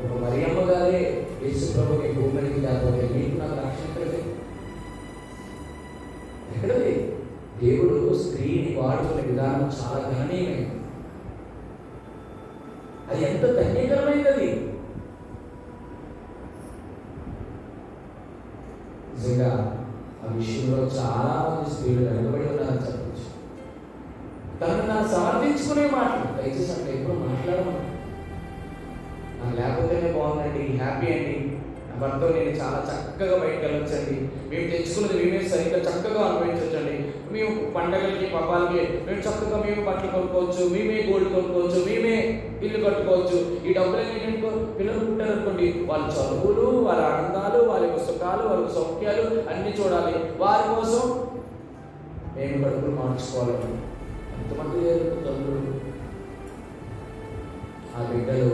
ఒక మరియమ్మ గారే యేసు ప్రభుకి భూమికి లేకపోతే నీకు నాకు రక్షణ ఎక్కడది? దేవుడు స్త్రీని వాడుకునే విధానం చాలా గణనీయమైనది. అది ఎంత ధన్యకరమైనది. నిజంగా ఆ విషయంలో చాలా మంది స్త్రీలు వెనుకబడి ఉన్నారని చెప్పచ్చు. తను సమర్థించుకునే మాటలు దయచేసి అట్లా ఎప్పుడు మాట్లాడమని. నాకు లేకపోతేనే బాగుందండి, హ్యాపీ అండి, నా భర్త నేను చాలా చక్కగా బయటకు వెళ్ళొచ్చండి, మేము తెచ్చుకున్నది మేమే సరిగ్గా చక్కగా అనుభవించవచ్చండి, మేము పండగలకి పబ్బాలకి మేము చక్కగా మేము బట్టలు కొనుక్కోవచ్చు, మేమే గోల్డ్ కొనుక్కోవచ్చు, మేమే ఇల్లు కట్టుకోవచ్చు. ఈ డబ్బులన్నీ పిల్లలు పుట్టారనుకోండి, వాళ్ళ చదువులు, వాళ్ళ ఆనందాలు, వాళ్ళ పుస్తకాలు, వాళ్ళ సౌఖ్యాలు అన్నీ చూడాలి. వారి కోసం మేము కడుపులు మార్చుకోవాలని ఎంతమంది లేరు తల్లులు. ఆ బిడ్డలు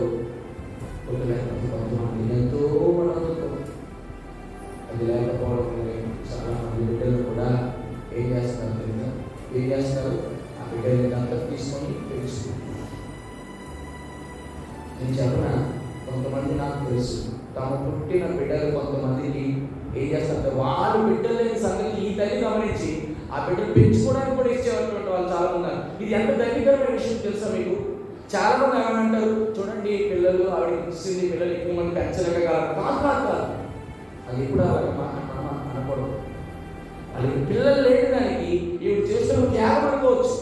కొంతమంది ఎంతో మనతో అది లేకపోవడం చాలా మంది బిడ్డలు కూడా ఏం చేస్తారు, ఆ బిడ్డలు అంతా తీసుకొని తెలుసుకుంటారు. నేను చెప్పిన కొంతమంది నాకు తెలుసు, తాము పుట్టిన బిడ్డలు కొంతమందికి ఏం చేస్తారు, వాళ్ళు బిడ్డలు లేని సంగతి ఈ తల్లి గమనించి ఆ బిడ్డలు పెంచుకోవడానికి కూడా ఇచ్చేటువంటి వాళ్ళు చాలా ఉన్నారు. ఇది ఎంత ధైర్యకరమైన విషయం తెలుసా మీకు? చాలా మంది ఏమంటారు, చూడండి పిల్లలు ఆవిడకి ఇచ్చింది, పిల్లలు ఎక్కువ మంది పెంచలేక కాదు. అది ఎప్పుడు అనకూడదు. అది పిల్లలు లేని దానికి ఈవిడ చేస్తున్న త్యాగం అనుకోవచ్చు.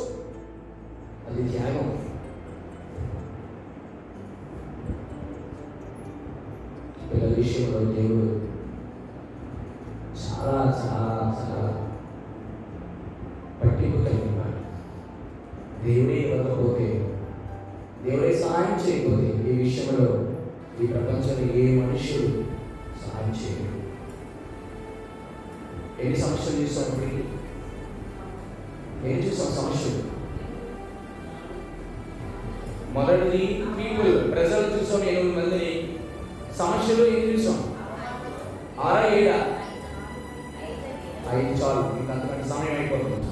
అది త్యాగం. పిల్లల విషయంలో దేవుడు చాలా చాలా చాలా పట్టింపు కలిగిన వాడు. దేవుడే ఇవ్వకపోతే, దేవుడే సహాయం చేయకపోతే ఈ విషయంలో ఈ ప్రపంచంలో ఏ మనుషుడు సహాయం చేయడు. ఎన్ని సమస్యలు చూసాం? ఇప్పటికి ఏం చూసాం సమస్యలు? మొదటిది పీపుల్, ప్రజలు చూసాం 8 మందిని. సమస్యలు ఏం చూసాం? 6 7 5 చాలు, మీకు అంతకంటే సమయం అయిపోతుంది.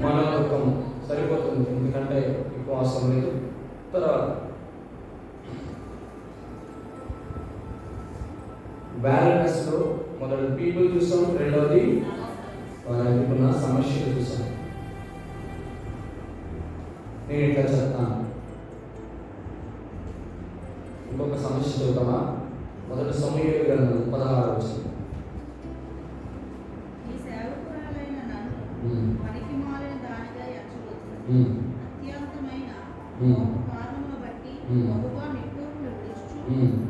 మనోదుఖం సరిపోతుంది, ఎందుకంటే ఎక్కువ అవసరం లేదు. తర్వాత బ్యాలెన్స్లో మొదటి పీపుల్ చూసాం, రెండవది వారు ఎదుర్కొన్న సమస్యలు చూసాం. నేను ఇట్లా చెప్తాను, ఇంకొక సమస్య చూద్దామా? మొదటి సమూయేలు గ్రంథం 16 వచ్చింది. ఈ సేవకురాలైన నన్ను పనికిమాలిన దానిగా ఎంచవద్దు. అత్యంతమైన కారణమును బట్టి బహుగా నిట్టూర్పులు విడుచుచు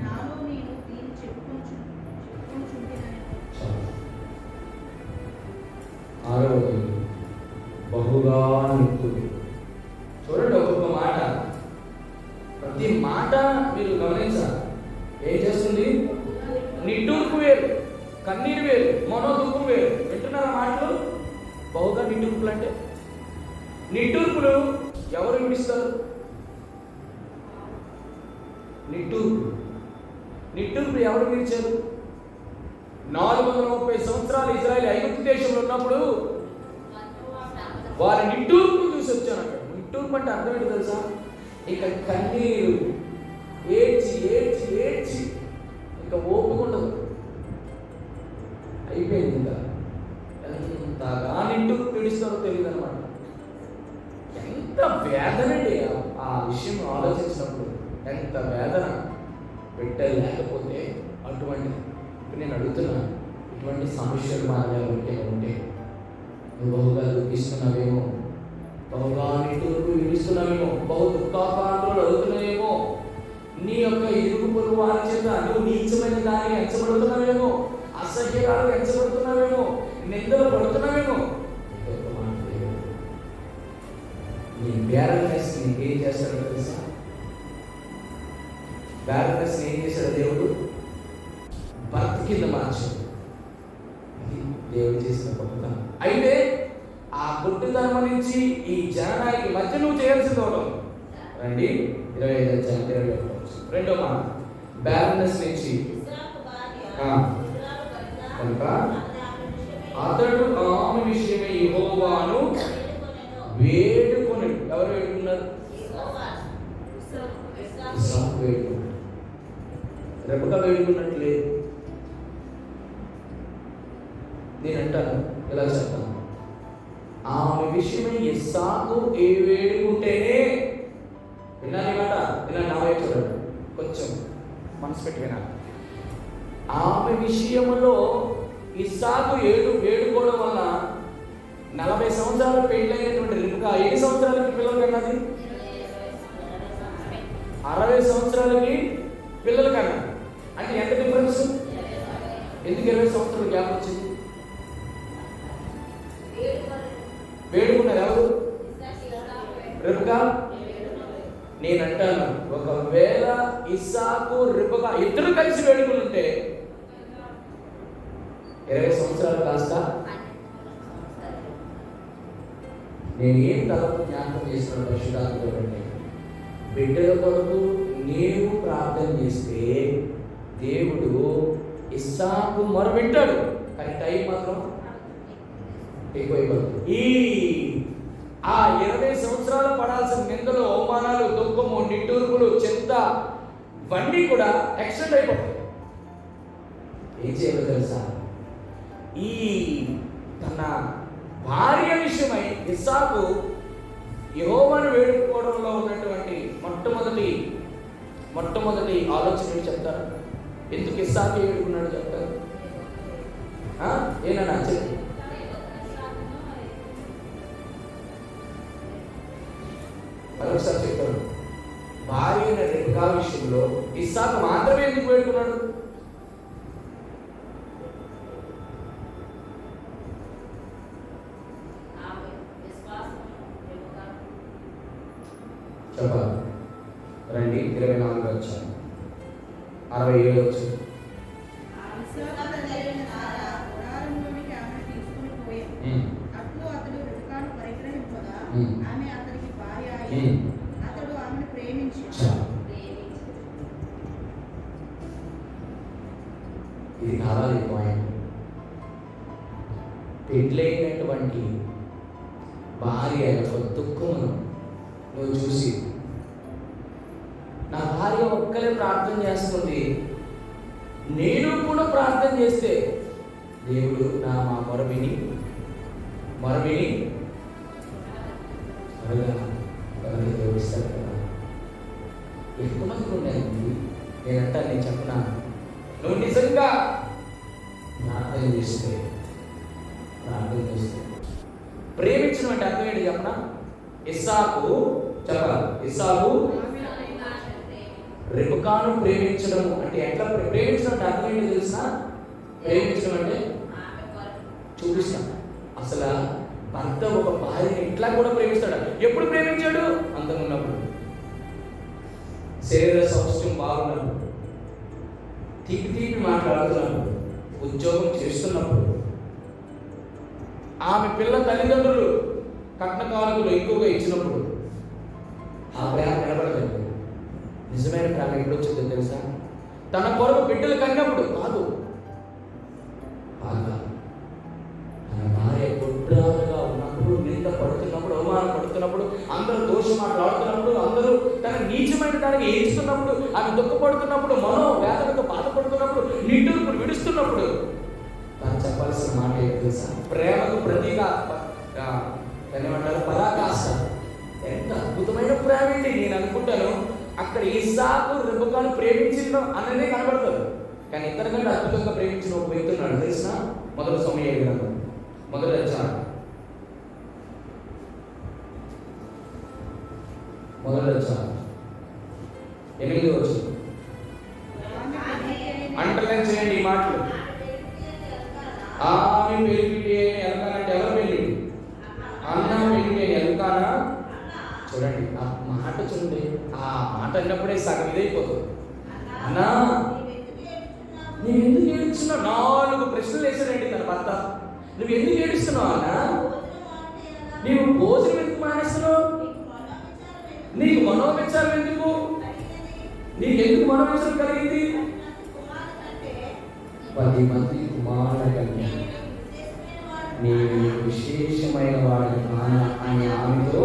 నాలో నేను దీన్ని చెప్పుకొనుచుంటినని. ఆరవది బహుగా నిట్టూర్పు. చూడండి, ఒక్కొక్క మాట, ప్రతి మాట మీరు గమనించాలి. ఏం చేస్తుంది? నిట్టూర్పు వేరు, కన్నీరు వేరు, మనోదుఖం వేరు. వింటున్నారా మాటలు? బహుగా నిట్టూర్పులు అంటే, నిట్టూర్పులు ఎవరు విడిస్తారు? నిట్టూర్పు ఎవరు విడిచారు? 430 సంవత్సరాలు ఇజ్రాయెల్ ఐగుప్తు దేశంలో ఉన్నప్పుడు వారి నిట్టూర్పు చూసి వచ్చాను. అక్కడ నిట్టూర్పు అంటే అర్థం ఏంటి తెలుసా? ఇక కన్నీరు, ఏడ్చి ఏడ్చి ఏడ్చి ఇంకా ఓపిక ఉండదు, అయిపోయింది. ఇంకా ఎంతగా నిట్టూర్పు పిడుస్తారో తెలియదు అనమాట. ఎంత వేదనండి ఆ విషయం ఆలోచించినప్పుడు, ఎంత వేదన. బిడ్డ లేకపోతే అటువంటి, ఇప్పుడు నేను అడుగుతున్నాను, ఇటువంటి సమస్యలు మారే ఉంటే నువ్వు బహుగా దుఃఖిస్తున్నావేమో, బహుగా నిట్టూర్పు విడుస్తున్నావేమో, బహు దుఃఖాకాండలు అడుగుతున్నావేమో, నీ యొక్క ఇరుగు పొరుగు వారి చేత నువ్వు నీచమైన దాన్ని ఎంచబడుతున్నావేమో, అసహ్యరాలు ఎంచబడుతున్నావేమో, నిందలు పడుతున్నావేమో. నీ బ్యారన్నెస్ ఏం చేస్తాడో తెలుసా? బ్యారన్నెస్ ఏం చేశాడు దేవుడు? భర్త కింద మార్చాడు. ఇది దేవుడు చేసిన గొప్పతనం. అయితే ఆ గుడ్డితనం నుంచి ఈ జనానికి మధ్య నువ్వు చేయాల్సింది అవడం. రండి 25 రెండో మాట, బ్యారన్నెస్ నుంచి కనుక అతడు ఆమె విషయమై యెహోవాను వేడుకొని. ఎవరు వేడుకున్నారు? ఇస్సాకు వేడుకున్నాడు. రెబెకా వేడుకున్నట్టు లేదు. నేను అంటాను, ఇలా చెప్తాను, ఆమె విషయమై ఇస్సాకు ఏ వేడుకుంటేనే. విన్నాను మాట, విన్నా, నా వైపు చూడండి, కొంచెం మనసు పెట్టి వినాలి. ఆమె విషయంలో ఇస్సాకు వేడుకోవడం వల్ల 40 సంవత్సరాలు పెళ్ళైనటువంటి రిబ్కా ఎన్ని సంవత్సరాలకి పిల్లలు కన్నది? 60 సంవత్సరాలకి పిల్లలు కన్నది. అంటే ఎంత డిఫరెన్స్? ఎందుకు 20 సంవత్సరాలు గ్యాప్ వచ్చింది? వేడుకున్నది ఎవరు? రిబ్కా. నేనంటాను, ఒకవేళ ఇస్సాకు రిబ్కా ఇద్దరు కలిసి వేడుకుంటే 20 సంవత్సరాలు కాస్త. నేను ఏం తలపు జ్ఞాపకం చేస్తున్నాను పరిశుద్ధాత్మతో, బిడ్డల కొరకు నీవు ప్రార్థన చేస్తే దేవుడు ఇస్సాకు మొరబెట్టాడు, కానీ టైం మాత్రం ఎక్కువైపోతుంది. ఆ 20 సంవత్సరాలు పడాల్సిన నిందలు, అవమానాలు, దుఃఖము, నిట్టూర్పులు, చింత ఇవన్నీ కూడా ఎక్స్టెండ్ అయిపోతాయి. ఏం చేయాలో తెలుసా? ఈ తన భార్య విషయం విషయమై ఇస్సాకు యెహోవాను వేడుకోవడంలో ఉన్నటువంటి మొట్టమొదటి ఆలోచన ఏంటి చెప్తారు? ఎందుకు ఇస్సాకు వేడుకున్నాడు చెప్తారు? ఏనా చెప్పి మరొకసారి చెప్తాను. భార్య అయిన రెబెకా విషయంలో ఇస్సాకు మాత్రమే ఎందుకు వేడుకున్నాడు? చెప్పాలి. రండి 24 వచ్చాను 67 వచ్చాను. అప్పుడు అతడు రిబెకాను పరిగ్రహింపగా ఆమె అతనికి భార్య అతడు ఆమెను ప్రేమించి ఇది కావాలి పాయింట్. పెళ్ళైనటువంటి భార్య యొక్క దుఃఖమును నువ్వు చూసి, నా భార్య ఒక్కలే ప్రార్థన చేస్తుంది, నేను కూడా ప్రార్థన చేస్తే దేవుడు మా మొరవిని దేవుడిస్తాడు కదా. ఎంతమంది ఉన్నాయి నేనంటా, నేను చెప్పనా, నువ్వు నిజంగా ప్రార్థన చేస్తే ప్రేమించడం అంటే అర్థం ఏంటి చెప్పనా? ఇస్సాకు రెబెకాను ప్రేమించడం అంటే ఎట్లా ప్రేమించడం అంటే అర్థం ఏంటి తెలుసా? ప్రేమించడం అంటే చూపిస్తా. అసలు భర్త ఒక భార్యని ఇట్లా కూడా ప్రేమిస్తాడు. ఎప్పుడు ప్రేమించాడు? అంతం ఉన్నప్పుడు, శరీర సౌష్ఠ్యం బాగున్నప్పుడు, తీపి మాట్లాడుతున్నప్పుడు, ఉద్యోగం చేస్తున్నప్పుడు, ఆమె పిల్ల తల్లిదండ్రులు కట్న కానుకలు ఎక్కువగా ఇచ్చినప్పుడు ఆ ప్రేమ నిలబడలేదు. నిజమైన ప్రేమ ఎప్పుడు వచ్చిందో తెలుసా? తన కొరకు బిడ్డలు కన్నప్పుడు కాదు, తన భార్య గొడ్రాలుగా ఉన్నప్పుడు, నింద పడుతున్నప్పుడు, అవమానం పడుతున్నప్పుడు, అందరూ దోషం మాట్లాడుతున్నప్పుడు, అందరూ తన నీచమైన దానికి ఏడుస్తున్నప్పుడు, ఆమె దుఃఖపడుతున్నప్పుడు, వేదనతో బాధపడుతున్నప్పుడు, నిట్టూర్పులు విడుస్తున్నప్పుడు తను చెప్పాల్సిన మాట ఏంటి తెలుసా? ప్రేమకు ప్రతీక ఏమంటారు? పరాకాష్ట. ఎంత అద్భుతమైన ప్రేమ ఏంటి! నేను అనుకుంటాను అక్కడ ఇస్సాకు రెబెకాను ప్రేమించిందో అన్నదే కనబడుతుంది. కానీ ఇతరుకంటే అద్భుతంగా ప్రేమించిన ఒక వ్యక్తి ఉన్నాడు తెలిసిన? మొదటి సమూయేలు గ్రంథం మొదటి అధ్యాయం 8వ వచనం. అండర్లైన్ చేయండి ఈ మాటలు. ఆమె పెళ్ళిటి ఎలకానంటే ఎవరు పెళ్ళి? అన్న పెళ్ళిటి ఎలకానా? చూడండి ఆ మాట, చూడండి ఆ మాట అన్నప్పుడే సగం ఇదైపోతుంది. అన్నా నువ్వు ఎందుకు ఏడుస్తున్నావు? 4 ప్రశ్నలు వేసాడండి తన భర్త. నువ్వు ఎందుకు ఏడుస్తున్నావు అన్నా? నీవు భోజనం ఎందుకు మానేస్తున్నావు? నీకు మనోవిచారం ఎందుకు? నీకెందుకు మనోవిచారం కలిగింది? 10 మంది కుమారుల కంటే నేను విశేషమైన వాడిని కానా అని ఆమెతో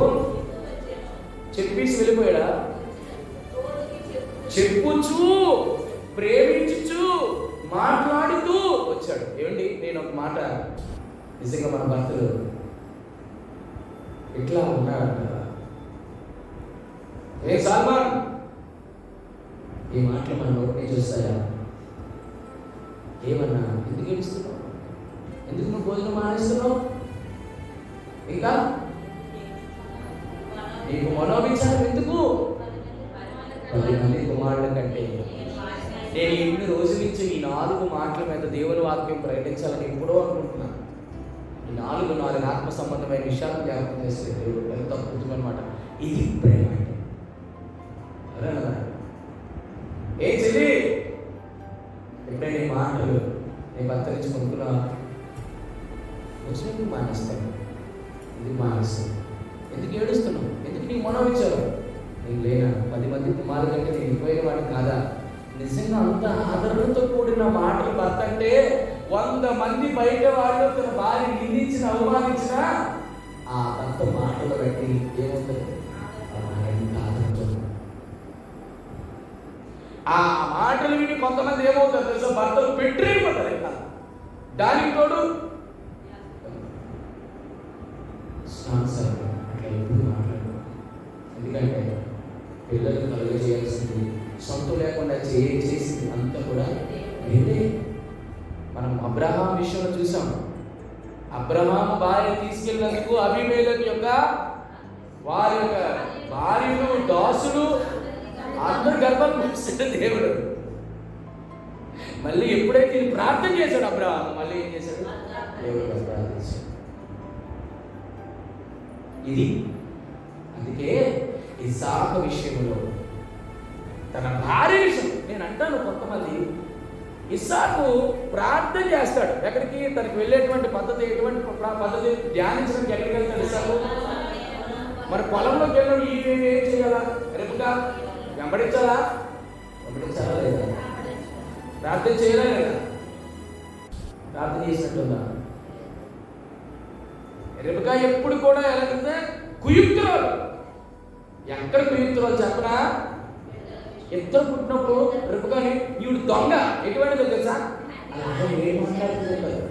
చెప్పేసి వెళ్ళిపోయాడా? చెప్పుచు, ప్రేమించుచు, మాట్లాడుతూ వచ్చాడు. ఏమండి, నేను ఒక మాట, నిజంగా మన భర్తలు ఇట్లా ఉన్నాడంటారా? ఏ సల్మాన్, ఈ మాటలు మన నోటి నుంచి వస్తాయా? ఏమన్నా ఎందుకు ఏడుస్తున్నావు? ఎందుకు నువ్వు భోజనం మానేస్తున్నావు? ఇంకా నీకు మనోవిచారం ఎందుకు? 10 మంది కుమారుల కంటే నేను ఇన్ని రోజుల నుంచి ఈ 4 మాటల మీద దేవుని వాక్యం ప్రకటించాలని ఎప్పుడో అనుకుంటున్నాను. ఈ 4 ఆత్మ సంబంధమైన విషయాలను జ్ఞాపకం చేస్తే దేవుడు ఎంత అద్భుతమన్నమాట. ఇది ప్రేమ అంటే. ఏ చెల్లి, ఎప్పుడైనా ఈ మాటలు నీ భర్త నుంచి కొనుక్కున్నా వచ్చినందుకు మానేస్తాను, ఎందుకు మానేస్తాను? ఎందుకు ఏడుస్తున్నావు? ఎందుకు నీకు మనోవిచారం? నేను లేనా? 10 మంది కుమారుల కంటే నేను ఎక్కువైన వాడిని కాదా? నిజంగా అంత ఆదరణతో కూడిన మాటలు భర్త అంటే 100 మంది బయట వాళ్ళు తన భార్య నిందించిన, అవమానించిన ఆ భర్త మాటలు బట్టి ఏమవుతుంది? ఆ మాటలు విని కొంతమంది ఏమవుతారు తెలుసా? భర్తలు పెట్టిపోతారు. ఇంకా దానికి తోడు సార్ అట్లా ఎప్పుడు మాట్లాడు. ఎందుకంటే పిల్లలు కలుగ చేయాల్సింది సొంత లేకుండా చేసింది అంతా కూడా నేనే. మనం అబ్రహాం విషయంలో చూసాం. అబ్రహాం భార్య తీసుకెళ్ళినందుకు అబీమెలెకు యొక్క వారి యొక్క భార్యలు దాసులు అందరు గర్భం పుట్టించిన దేవుడు. మళ్ళీ ఎప్పుడైతే ఈయన ప్రార్థన చేశాడు అబ్రహాం, మళ్ళీ ఏం చేశాడు? దేవుడు ప్రార్థించాడు. ఇది అందుకే ఇస్సాకు విషయంలో తన భార్య విషయం నేను అంటాను. కొంతమంది ఇస్సాకు ప్రార్థన చేస్తాడు. ఎక్కడికి? తనకి వెళ్ళేటువంటి పద్ధతి, ఎటువంటి పద్ధతి ధ్యానించడానికి ఎక్కడికి వెళ్తాడు ఇస్సాకు? మరి పొలంలోకి వెళ్ళడం ఏం చేయాలా? రేపుగా వెంబడించాలా లేదా? ప్రార్థన చేయాలా లేదా? ప్రార్థన చేసినట్టుందా? రేపుగా ఎప్పుడు కూడా ఎలాగంటే కుయుక్తురాలు. ఎక్కడ కుయుక్తురాలు చెప్పనా? ఇద్దరు పుట్టినప్పుడు రేపుగాని ఈవిడ దొంగ ఎటువంటిదో తెలుసా? ఏమంటారు?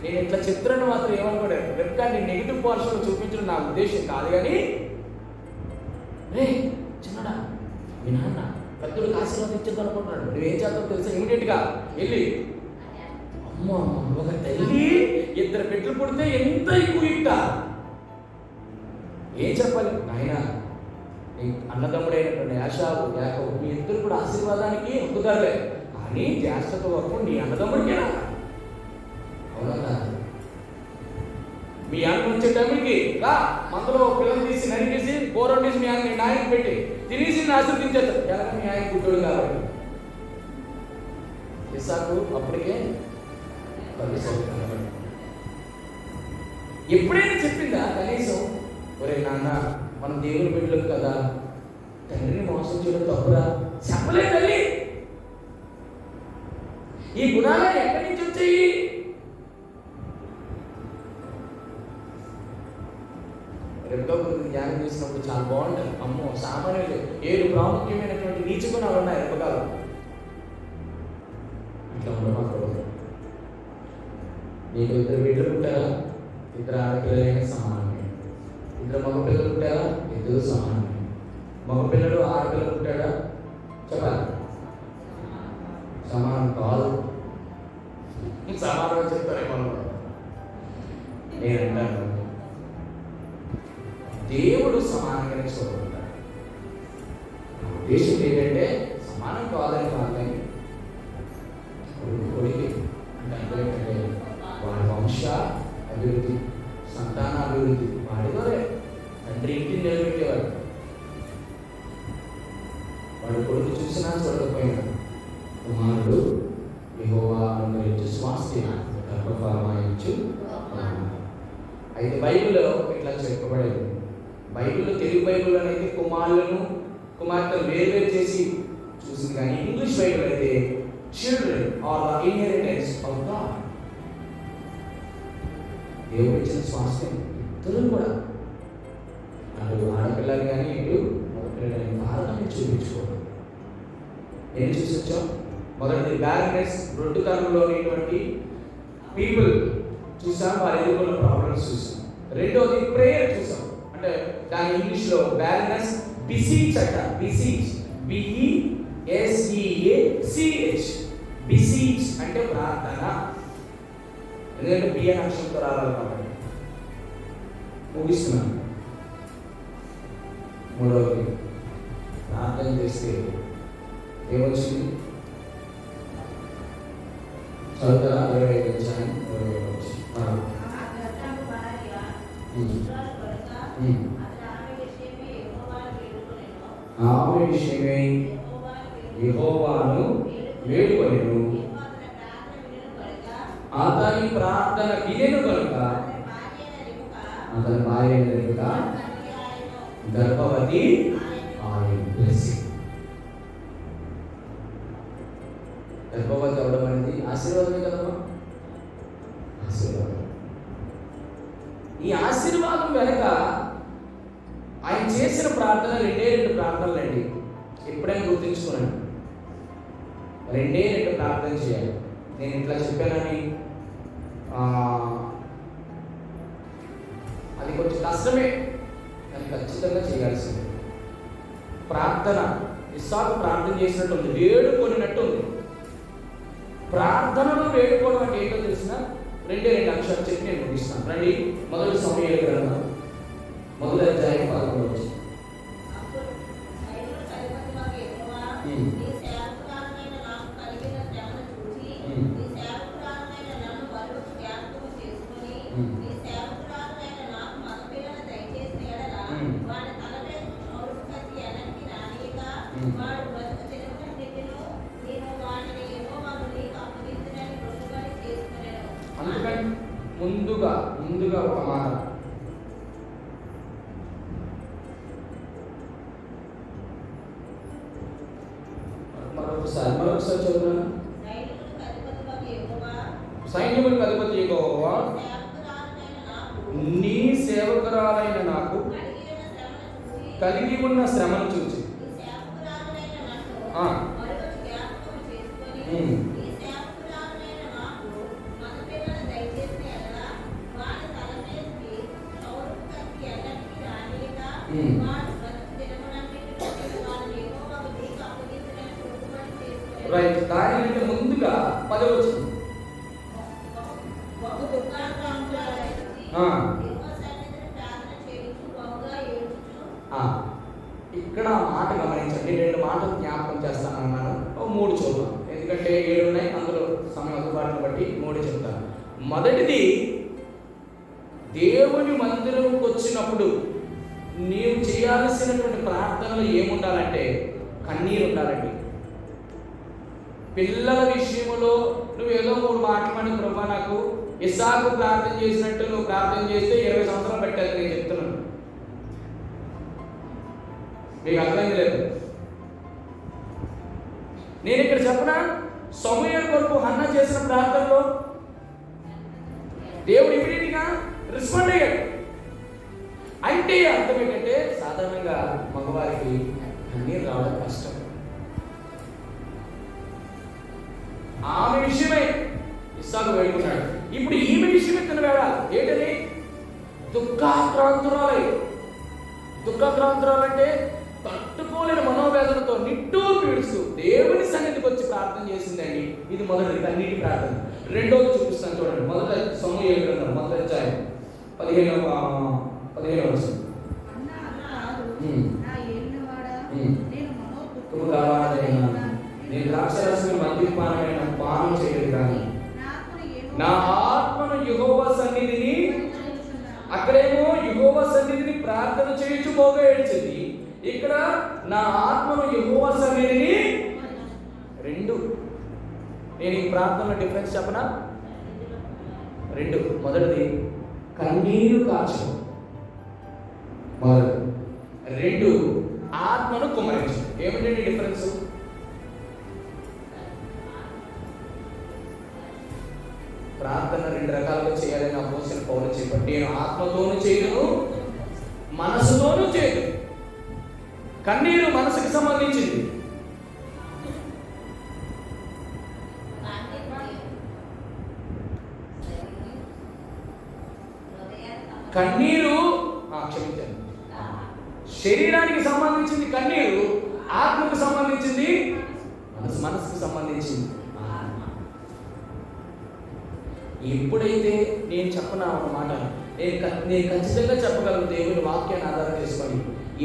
నేను ఇట్లా చిత్రాన్ని మాత్రం ఏమనుకోలేదు. రేపుగా నేను నెగిటివ్ పోర్షన్ చూపించడం నా ఉద్దేశం కాదు. కానీ రే చిన్నడా, మీ నాన్న పెద్దోడికి ఆశీర్వాదించదు అనుకుంటున్నాడు. నువ్వేం చేస్తావు తెలుసా? ఇమీడియట్గా వెళ్ళి అమ్మ ఒక తల్లి ఇద్దరు బిడ్డలు పుడితే ఎంత ఎక్కువ ఇట్టా ఏం చెప్పాలి? నాయన నీ అన్నదమ్ముడైనటువంటి యాషావు యాకోబు మీ ఇద్దరు కూడా ఆశీర్వాదానికి హక్కుదారులే. కానీ జ్యేష్ఠత వరకు నీ అన్నదమ్ముడికేనా? అవునా? మీ అన్న వచ్చే టైంకి రా మందులో పిల్లలు తీసి నరికేసి కూరొండేసి మీ అన్న నాయనకి పెట్టి తినేసి ఆశీర్వదించేస్తారు. ఎలా మీ ఆయన గుడ్డోడు కాబట్టి. ఇస్సాకు అప్పటికే ఎప్పుడైనా చెప్పిందా కనీసం? ఒరే నాన్న మనం దేవుని బిడ్డలకు కదా, తండ్రిని మోసం చేయడం తప్పురా? చెప్పలే తల్లి. ఈ గుణాలు ఎక్కడి నుంచి వచ్చాయి? రెండో గురించి ధ్యానం చేసినప్పుడు చాలా బాగుంటుంది. అమ్మో సామాన్యులు 7 ప్రాముఖ్యమైనటువంటి నీచ గుణాలు ఉన్నాయి రెబకాలో. ఇట్లా ఉండకూడదు. నీకు 2 బిడ్డలు పుట్టారా? 2 ఆడపిల్లలైనా సమానమే. 2 మగ పిల్లలు పుట్టారా? 2 సమానమే. మగ పిల్లలు ఆడపిల్లలు పుట్టాడా? చెప్పాలి. సమానం కాదు. సమానం చెప్తారేమో. నేను అంటాను దేవుడు సమానంగానే చూడబడతాడు. ఉద్దేశం ఏంటంటే సమానం కాదని కాదని కొడుకు అంటే ఏంటంటే వాడి వంశ అభివృద్ధి, సంతాన అభివృద్ధి వాడిదోరే. తండ్రి ఇంటిని నిలబెట్టేవాడు. వాడు కొడుకు చూసినా చూడకపోయినా కుమారుడు యెహోవా అనుగ్రహించు స్వాస్థ్యం గర్భఫలమాయించు. అయితే బైబిల్లో ఇట్లా చెప్పబడేది. బైబిల్లో తెలుగు బైబిల్లో అయితే కుమార్తెలు వేరు చేసి చూసింది. కానీ ఇంగ్లీష్ బైబిల్ అయితే children are the inheritance of God. దేవుడు ఇచ్చిన స్వాస్థ్యం ఇద్దరు కూడా, అటు ఆడపిల్లలు కానీ ఇటు మగపిల్లలు కానీ భారతాన్ని చూపించుకోవడం. ఏం చూసి వచ్చాం? మొదటిది బ్యారనెస్, రొడ్డుతనంలోనేటువంటి పీపుల్ చూసాం, వారి ఎదుర్కొన్న ప్రాబ్లమ్స్ చూసాం. రెండోది ప్రేయర్ చూసాం. అంటే దాని ఇంగ్లీష్లో బ్యారనెస్ బిసీచ్ అంట. Beseech, BESEACH. బిసీచ్ అంటే ప్రార్థన. ఎందుకంటే బియ్య అక్షరంతో రావాలి కాబట్టి. ముగిస్తున్నాను. మూడవది ప్రార్థన చేస్తే ఏమొచ్చింది? చదువుతారా? 25 వచ్చాయి. 25 వచ్చి ఆమె విషయమై యెహోవాను వేడుకొనెను. అతని ప్రార్థన వినెను కనుక అతని భార్య రెబెకా గర్భవతి ఆయెను. గర్భవతి అవడం అనేది ఆశీర్వాదమే కదమ్మా. ఆశీర్వాదం. ఈ ఆశీర్వాదం వెనక ఆయన చేసిన ప్రార్థన 2 ప్రార్థనలు అండి. ఎప్పుడైనా గుర్తుంచుకోనండి, 2 ప్రార్థన చేయాలి. నేను ఇట్లా చెప్పానని అది కొంచెం కష్టమే, కానీ ఖచ్చితంగా చేయాల్సింది. ప్రార్థన, ఇస్సాకు ప్రార్థన చేసినట్టు ఉంది, వేడుకొనినట్టు ఉంది. ప్రార్థనలో వేడుకోవడం అంటే ఏంటో తెలిసిన 2 అక్షరాలు చెప్పి నేను ముగిస్తాను. రండి, మొదటి సమూయేలు గ్రంథం 1వ అధ్యాయం 11వ వచనం. అందుకని ముందుగా ఒక మాట, మరొకసారి చదువుతున్నాను. సైన్యములకు అధిపతి యెహోవా నీ సేవకురాలైన నాకు కలిగి ఉన్న శ్రమను చూచి రైట్. దానికంటే ముందుగా 10వ వచనం. ఇక్కడ మాట గమనించండి, 2 మాటలు జ్ఞాపకం చేస్తానన్నాను, 3 చూద్దాం. ఎందుకంటే 7 ఉన్నాయి, అందులో సమయం అందుబాటును బట్టి 3 చెప్తాను. మొదటిది, దేవుని మందిరంకి వచ్చినప్పుడు నీవు చేయాల్సినటువంటి ప్రార్థనలు ఏముండాలంటే కన్నీరు ఉండాలండి. పిల్లల విషయంలో నువ్వు ఏదో 3 మాటలు ప్రభా నాకు ఇస్సాకు ప్రార్థన చేసినట్టు నువ్వు ప్రార్థన చేస్తే 20 సంవత్సరాలు పెట్టాలి. నేను చెప్తున్నాను, మీకు అర్థమైంది లేదు. నేను ఇక్కడ చెప్పనా, సమూయేలు కొరకు హన్నా చేసిన ప్రార్థనలో దేవుడు ఇమీడియట్గా రెస్పాండ్ అయ్యాడు. అంటే అర్థం ఏంటంటే, సాధారణంగా మగవారికి కన్నీరు రావడం కష్టం. ఆమె విషయమై ఇస్సాకు వేడుకున్నాడు. ఇప్పుడు ఈమె విషయమే తను వేడాలి. ఏంటని? దుఃఖాక్రాంతురాలంటే తట్టుకోలేని మనోవేదనతో నిట్టూరు పీడుస్తూ దేవుని సన్నిధికి వచ్చి ప్రార్థన చేసిందండి. ఇది మొదటిది, కన్నీటి ప్రార్థన. రెండోది చూపిస్తాను చూడండి. మొదట సమూయేలు గ్రంథం 1వ అధ్యాయం 15వ వచనం. నేను ద్రాక్షరసము మద్యపానమైన పానం చేయదు కానీ నా ఆత్మను యెహోవా సన్నిధిని, అక్కడేమో యెహోవా సన్నిధిని ప్రార్థన చేయించు పోగా ఏడ్చింది. ఇక్కడ నా ఆత్మను యెహోవా సన్నిధిని. 2. నేను ఈ ప్రార్థనలో డిఫరెన్స్ చెప్పనా? 2. మొదటిది కన్నీరు కాచడం, 2 ఆత్మను కుమ్మరించడం. ఏమిటండి డిఫరెన్స్? ప్రార్థన 2 రకాలుగా చేయాలని అపోస్తలుడైన పౌలు చెప్పాడు. నేను ఆత్మతోనూ చేయను, మనసుతోనూ చేయను. కన్నీరు మనసుకి సంబంధించింది. కన్నీరు క్షమించండి, శరీరానికి సంబంధించింది కన్నీరు, ఆత్మకు సంబంధించింది మనసుకు సంబంధించింది. ఎప్పుడైతే నేను చెప్పనా అన్నమాట, నేను ఖచ్చితంగా చెప్పగలను దేవుని వాక్యాన్ని ఆధారం చేసుకొని,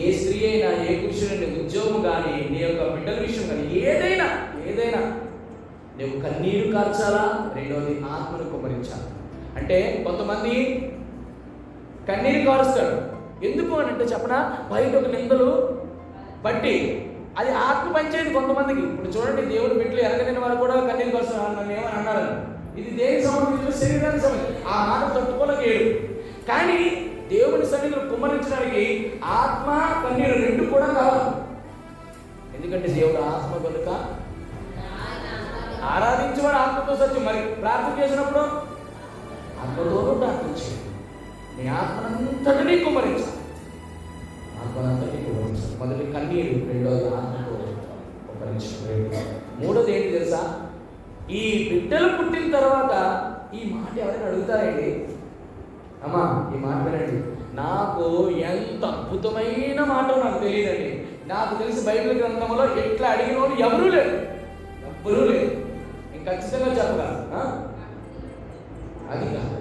ఏ స్త్రీ అయినా, ఏ పురుషుడైనా, ఉద్యోగం కానీ, నీ యొక్క బిడ్డల విషయం కానీ, ఏదైనా నువ్వు కన్నీరు కార్చాలా. రెండవది ఆత్మను కుమ్మరించాలి. అంటే కొంతమంది కన్నీరు కారుస్తాడు. ఎందుకు అని అంటే చెప్పనా, బయట ఒక నిందలు బట్టి అది ఆత్మ పంచేది కొంతమందికి. ఇప్పుడు చూడండి, దేవుని బిడ్డలు ఎరగలేని వారు కూడా కన్నీరు కారుస్తారు. నన్ను ఏమని అన్నారు, ఇది దేనికి సంబంధించిన? శరీరానికి సంబంధించి. ఆ మాట తట్టుకోలేడు. కానీ దేవుని సన్నిధిలో కుమ్మరించడానికి ఆత్మ కన్నీరు 2 కూడా కావాలి. ఎందుకంటే దేవుడు ఆత్మ కనుక ఆరాధించేవాడు ఆత్మతో సత్యం. మరి ప్రార్థన చేసినప్పుడు ఆత్మతోనూ ప్రార్థన చేయాలి. నీ ఆత్మనంతటినీ కుమ్మరించాలి. ఆత్మనంతటినీ కుమ్మరించాలి. మొదటి కన్నీరు, రెండోది ఆత్మతో కుమ్మరించాలి. మూడోది ఏంటి తెలుసా? ఈ బిడ్డలు పుట్టిన తర్వాత ఈ మాట ఎవరైనా అడుగుతారండి, అమ్మా ఈ మాట వినండి, నాకు ఎంత అద్భుతమైన మాట నాకు తెలియదండి. నాకు తెలిసి బైబిల్ గ్రంథంలో ఎట్లా అడిగిన వాళ్ళు ఎవరూ లేరు. నేను ఖచ్చితంగా చెప్పగలను. అది కాదు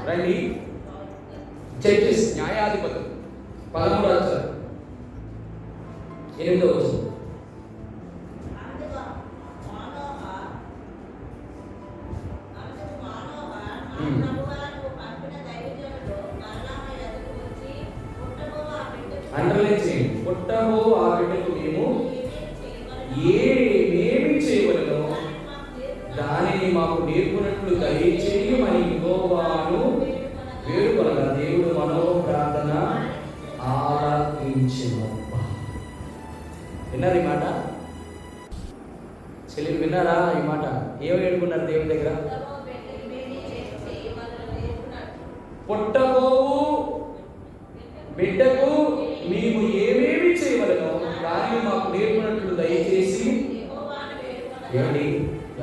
రండి. జడ్జెస్, న్యాయాధిపతులు 13వ అధ్యాయం 8వ వచనం. అండర్లైన్ చేయండి. పుట్టబో ఆ బిడ్డకు మేము ఏమేమి చేయవలెనో దానిని మాకు నేర్పునట్లు దయచేయమని యెహోవాను వేడుకొనగా దేవుడు మనోప్రార్థన ఆలకించెను. విన్నారు ఈ మాట? చెల్లి విన్నారా ఈ మాట? ఏమి వేడుకున్నారు దేవుని దగ్గర? పుట్టబోవు బిడ్డకు మేము ఏమేమి చేయవలెనో దాన్ని మాకు నేర్పునట్లు దయచేసి. ఏమండి,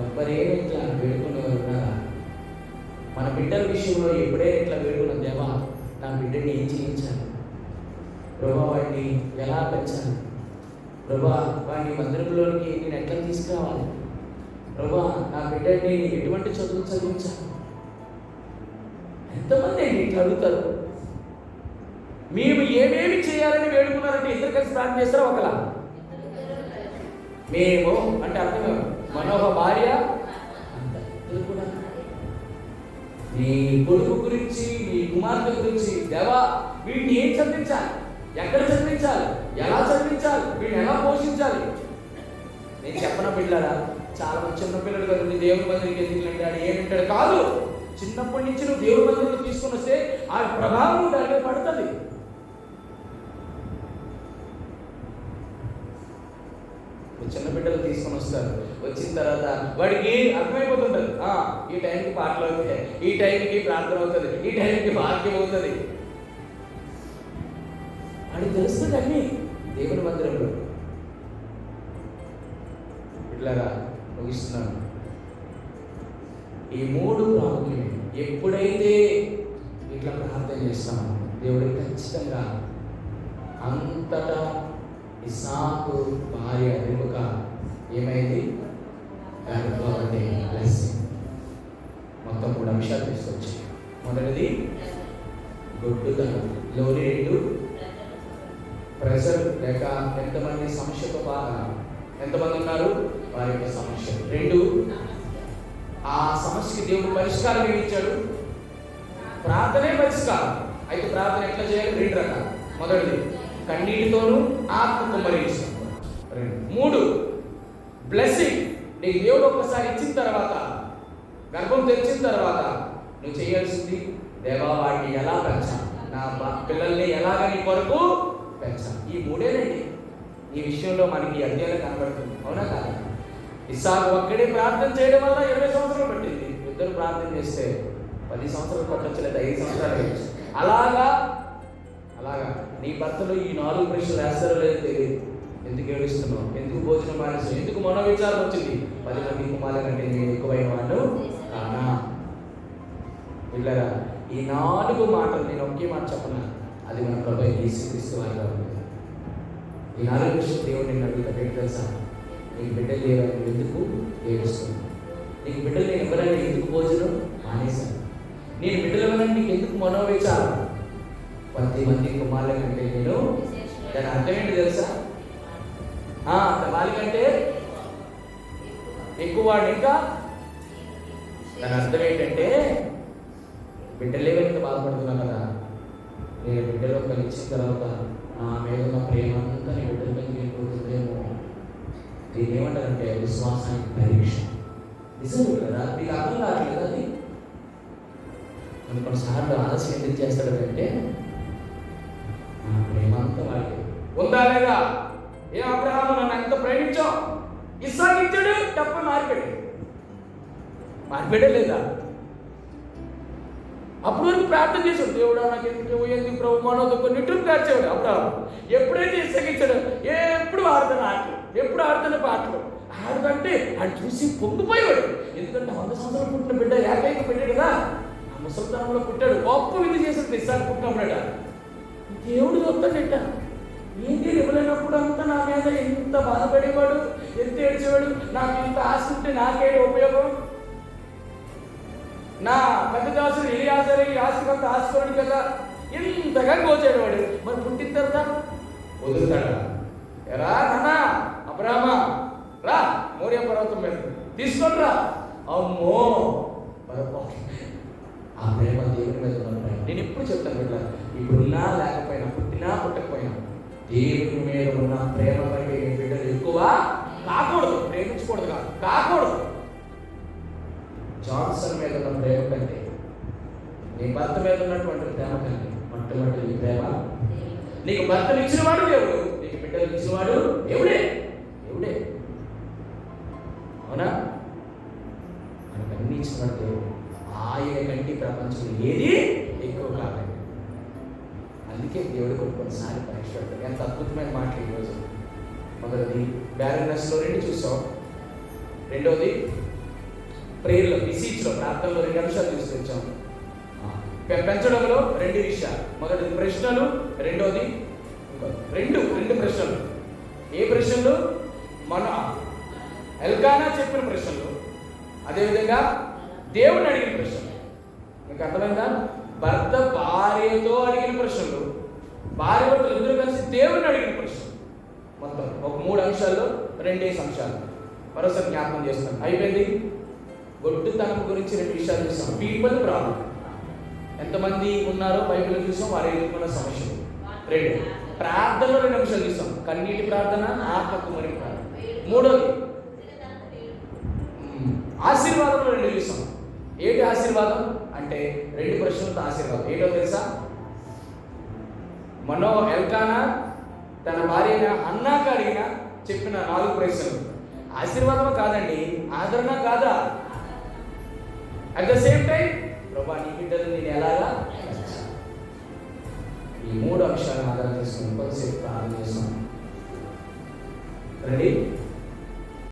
ఎవ్వరేమి ఇట్లా వేడుకునేవారు ఉన్నారా? మన బిడ్డల విషయంలో ఎప్పుడే ఇట్లా వేడుకున్న, దేవా నా బిడ్డని ఏం చేయించాలి ప్రభా, వాడిని ఎలా పెంచాలి ప్రభా, వాడిని మందిరంలోనికి నేను ఎట్లా తీసుకురావాలి ప్రభా, నా బిడ్డని ఎటువంటి చదువు చదివించాలి? ఎంతమంది అండి ఇట్లా అడుగుతారు? మేము ఏమేమి చేయాలని వేడుకున్నారంటే ఇద్దరు కలిసి ప్రార్థన చేస్తారా? ఒకలా మేము అంటే అర్థం మనోహ భార్య అంత ఇద్దరు కూడా నీ కొడుకు గురించి, నీ కుమార్తె గురించి, దేవా వీడిని ఏం చదివించాలి, ఎక్కడ చదివించాలి, ఎలా చదివించాలి, వీడిని ఎలా పోషించాలి? నేను చెప్పన పిల్లరా, చాలా మంది చిన్న పిల్లలు కదండి దేవుని మందిరికి ఎందుకు అంటాడు, ఏమింటాడు కాదు. చిన్నప్పటి నుంచి నువ్వు దేవుని మందిరంలో తీసుకొని వస్తే ఆ ప్రభావం దానిపై పడుతుంది. చిన్న బిడ్డలు తీసుకొని వస్తారు. వచ్చిన తర్వాత వాడికి అర్థమైపోతుంటుంది, ఈ టైంకి పాటలు అవుతాయి, ఈ టైంకి ప్రార్థన అవుతుంది, ఈ టైంకి వాక్యం అవుతుంది. వాడికి తెలుస్తుంది అన్నీ దేవుని మందిరంలో. ఇట్లాగా ముగిస్తున్నాను. ఈ 3 ప్రాముఖ్యమే. ఎప్పుడైతే ఇట్లా ప్రార్థన చేస్తామో దేవుడికి ఖచ్చితంగా అంతటా ఇస్సాకు భార్య రిబకా ఏమైంది? బ్లెస్సింగ్. మొత్తం 3 అంశాలు తీసుకొచ్చి, మొదటిది గొడ్డుతనం, లోని 2 ప్రెషర్ లేక ఎంతమంది సమస్యతో బాగా ఎంతమంది ఉన్నారు వారి యొక్క సమస్య. 2 ఆ సమస్యకి దేవుడు పరిష్కారం ఇచ్చాడు. ప్రార్థనే పరిష్కారం. అయితే ప్రార్థన ఎట్లా చేయాలి? 2 రకాలు. మొదటిది కన్నీటితోనూ ఆత్మ కుమ్మరించడం. 3 బ్లెస్సింగ్. నీకు దేవుడు ఒక్కసారి ఇచ్చిన తర్వాత, గర్భం తెరిచిన తర్వాత నువ్వు చేయాల్సింది, దేవా వాడిని ఎలా పెంచాలి, నా పిల్లల్ని ఎలాగ నీ కొరకు పెంచాలి. ఈ 3ఏనండి ఈ విషయంలో మనకి అధ్యయనం కనబడుతుంది. అవునా కాదా? ఇస్సాకు ఒక్కడే ప్రార్థన చేయడం వల్ల 20 సంవత్సరాలు పట్టింది. ఇద్దరు ప్రార్థన చేస్తే 10 సంవత్సరాలు పట్టొచ్చు, లేదా 5 సంవత్సరాలు అయ్యొచ్చు. అలాగా నీ భర్తలు ఈ 4 పరీక్షలు వేస్తారో లేదో తెలియదు. ఎందుకు ఏడుస్తున్నావు, ఎందుకు భోజనం మానేస్తావు, ఎందుకు మనోవిచారం వచ్చింది? 10 మంది కుమారుల కంటే నేను ఎక్కువైన వాడు కానా? పిల్లరా, ఈ 4 మాటలు నేను ఒకే మాట చెప్పనా, అది మన ప్రభువైన యేసుక్రీస్తు వారిగా ఉంది. ఈ 4 విషయం దేవుడు నేను అడుగుతాడు. ఏంటి తెలుసా? నీకు బిడ్డలు లేవని ఎందుకు ఏడుస్తున్నావు? నీకు బిడ్డలు నేను ఎవరైనా ఎందుకు భోజనం మానేశాను? నేను బిడ్డలు ఎవరైనా నీకు ఎందుకు మనోవిచారం? 10 మంది కుమారుల కంటే నేను, దాని అర్థం ఏంటి తెలుసా? వాళ్ళకంటే ఎక్కువ వాడు. ఇంకా దాని అర్థం ఏంటంటే, బిడ్డలే వెంట బాధపడుతున్నా కదా, నేను బిడ్డలు ఒకరు ఇచ్చిన తర్వాత నా మీద ఉన్న ప్రేమ అంతా నీ బిడ్డల మీద వెళ్ళిపోతుందేమో. దీన్ని ఏమంటారంటే విశ్వాసానికి పరీక్ష. నిజం కదా, నీకు అర్థం కావట్లేదు. అది కొన్నిసార్లు ఆలస్యం ఎందుకు చేస్తాడంటే, నా ప్రేమ అంతా వాడికి ఉందా లేదా? ఏ అబ్రహాము నన్ను ఎంత ప్రేమించావు, ఇస్సాకు ఇచ్చాడు, తప్ప మారిపెట్టే లేదా? అప్పుడు వరకు ప్రార్థన చేశాడు, దేవుడా నాకు ఎందుకు ప్రభు మనోదొక్క నిట్టును కార్చేవాడు అబ్రహాము. ఎప్పుడైతే ఇస్సాకు ఇచ్చాడు, ఎప్పుడు ఆడుతున్న ఆటలు, ఎప్పుడు ఆడుతున్న పాటలు ఆడుతుంటే ఆయన చూసి పొంగిపోయేవాడు. ఎందుకంటే 100 సంవత్సరాలు పుట్టిన బిడ్డ ఏకైక బిడ్డ కదా, ముసలితనంలో పుట్టాడు, గొప్ప విధి చేసిన ప్రతిసారి పుట్టినప్పుడట దేవుడు చూస్తాడట. ఏంటి ఇవ్వలేనప్పుడు అంతా నా మీద ఎంత బాధపడేవాడు, ఎంత ఏడ్చేవాడు, నాకు ఇంత ఆశ ఉంటే నాకేంటి ఉపయోగం, నా పెద్ద దాసుడు ఎలియాజరు ఈ ఆశకంత ఆశపడు కదా, ఎంతగా గోచేవాడు. మరి పుట్టిన తర్వాత వదులుతాడా? ఎరా నాన్నా అబ్రాహ్మా రా మోరియా పర్వతం మీద తీసుకొని రా. అమ్మో ఆ ప్రేమ దేవుని మీద ఉన్న ప్రేమ. నేను ఎప్పుడు చెప్తాను బిడ్డ, ఇప్పుడున్నా లేకపోయినా, పుట్టినా పుట్టకపోయినా, దేవుని మీద ఉన్న ప్రేమ కంటే బిడ్డలు ఎక్కువ కాకూడదు, ప్రేమించకూడదు కాదు, కాకూడదు. జాన్సన్ మీద ఉన్న ప్రేమ కంటే, నీ భర్త మీద ఉన్నటువంటి ప్రేమ కంటే మొట్టమొదటి నీ ప్రేమ. నీకు భర్తను ఇచ్చినవాడు దేవుడు, నీకు బిడ్డలు ఇచ్చినవాడు దేవుడే. దేవుడే, అవునా? మనకు అన్ని ఇచ్చినవాడు దేవుడు. ఆయన కంటే ప్రపంచంలో ఏది ఎక్కువ కాదండి. అందుకే దేవుడు కొన్నిసారి పరీక్ష పెడతాడు. ఎంత అద్భుతమైన మాటలు ఈరోజు. మొదటిది బ్యారనెస్లో 2 చూసాం, రెండోది ప్రేయర్లో బిసీచ్లో ప్రార్థనలో 2 అంశాలు తీసుకొచ్చాం. పెంచడంలో 2 విషయాలు. మొదటిది ప్రశ్నలు, రెండోది రెండు ప్రశ్నలు. ఏ ప్రశ్నలు? మన ఎల్కానా చెప్పిన ప్రశ్నలు, అదేవిధంగా దేవుని అడిగిన ప్రశ్నలు. మీకు అర్థమైందా? భర్త భార్యతో అడిగిన ప్రశ్నలు, భార్య భర్తలు ఇద్దరు కలిసి దేవుని అడిగిన ప్రశ్నలు. మొత్తం ఒక 3 అంశాల్లో 2 అంశాలు మరోసారి జ్ఞాపకం చేస్తాను. అయిపోయింది. గొడ్డుతనం గురించి 2 విషయాలు చూస్తాం. People problem. ఎంతమంది ఉన్నారో బైబిల్ చూసాం, వారు ఎదుర్కొన్న సమస్యలు. 2 ప్రార్థనలో 2 అంశాలు చూస్తాం. కన్నీటి ప్రార్థన, ఆత్మకు మరి ప్రార్థన. 3వది ఆశీర్వాదంలో 2 చూస్తాం. ఏంటి ఆశీర్వాదం అంటే 2 ప్రశ్నలతో ఆశీర్వాదం. ఏంటో తెలుసా? ఎల్కానా తన భార్య హన్నాకు అడిగిన చెప్పిన 4 ప్రశ్నలు ఆశీర్వాదం కాదండి, ఆదరణ కాదా? అట్ ద సేమ్ టైం ప్రభా నీ బిడ్డలు నేను ఎలాగా? ఈ 3 అంశాలను ఆధారం చేసుకుని కొంతసేపు ప్రార్థన చేస్తాం. రండి.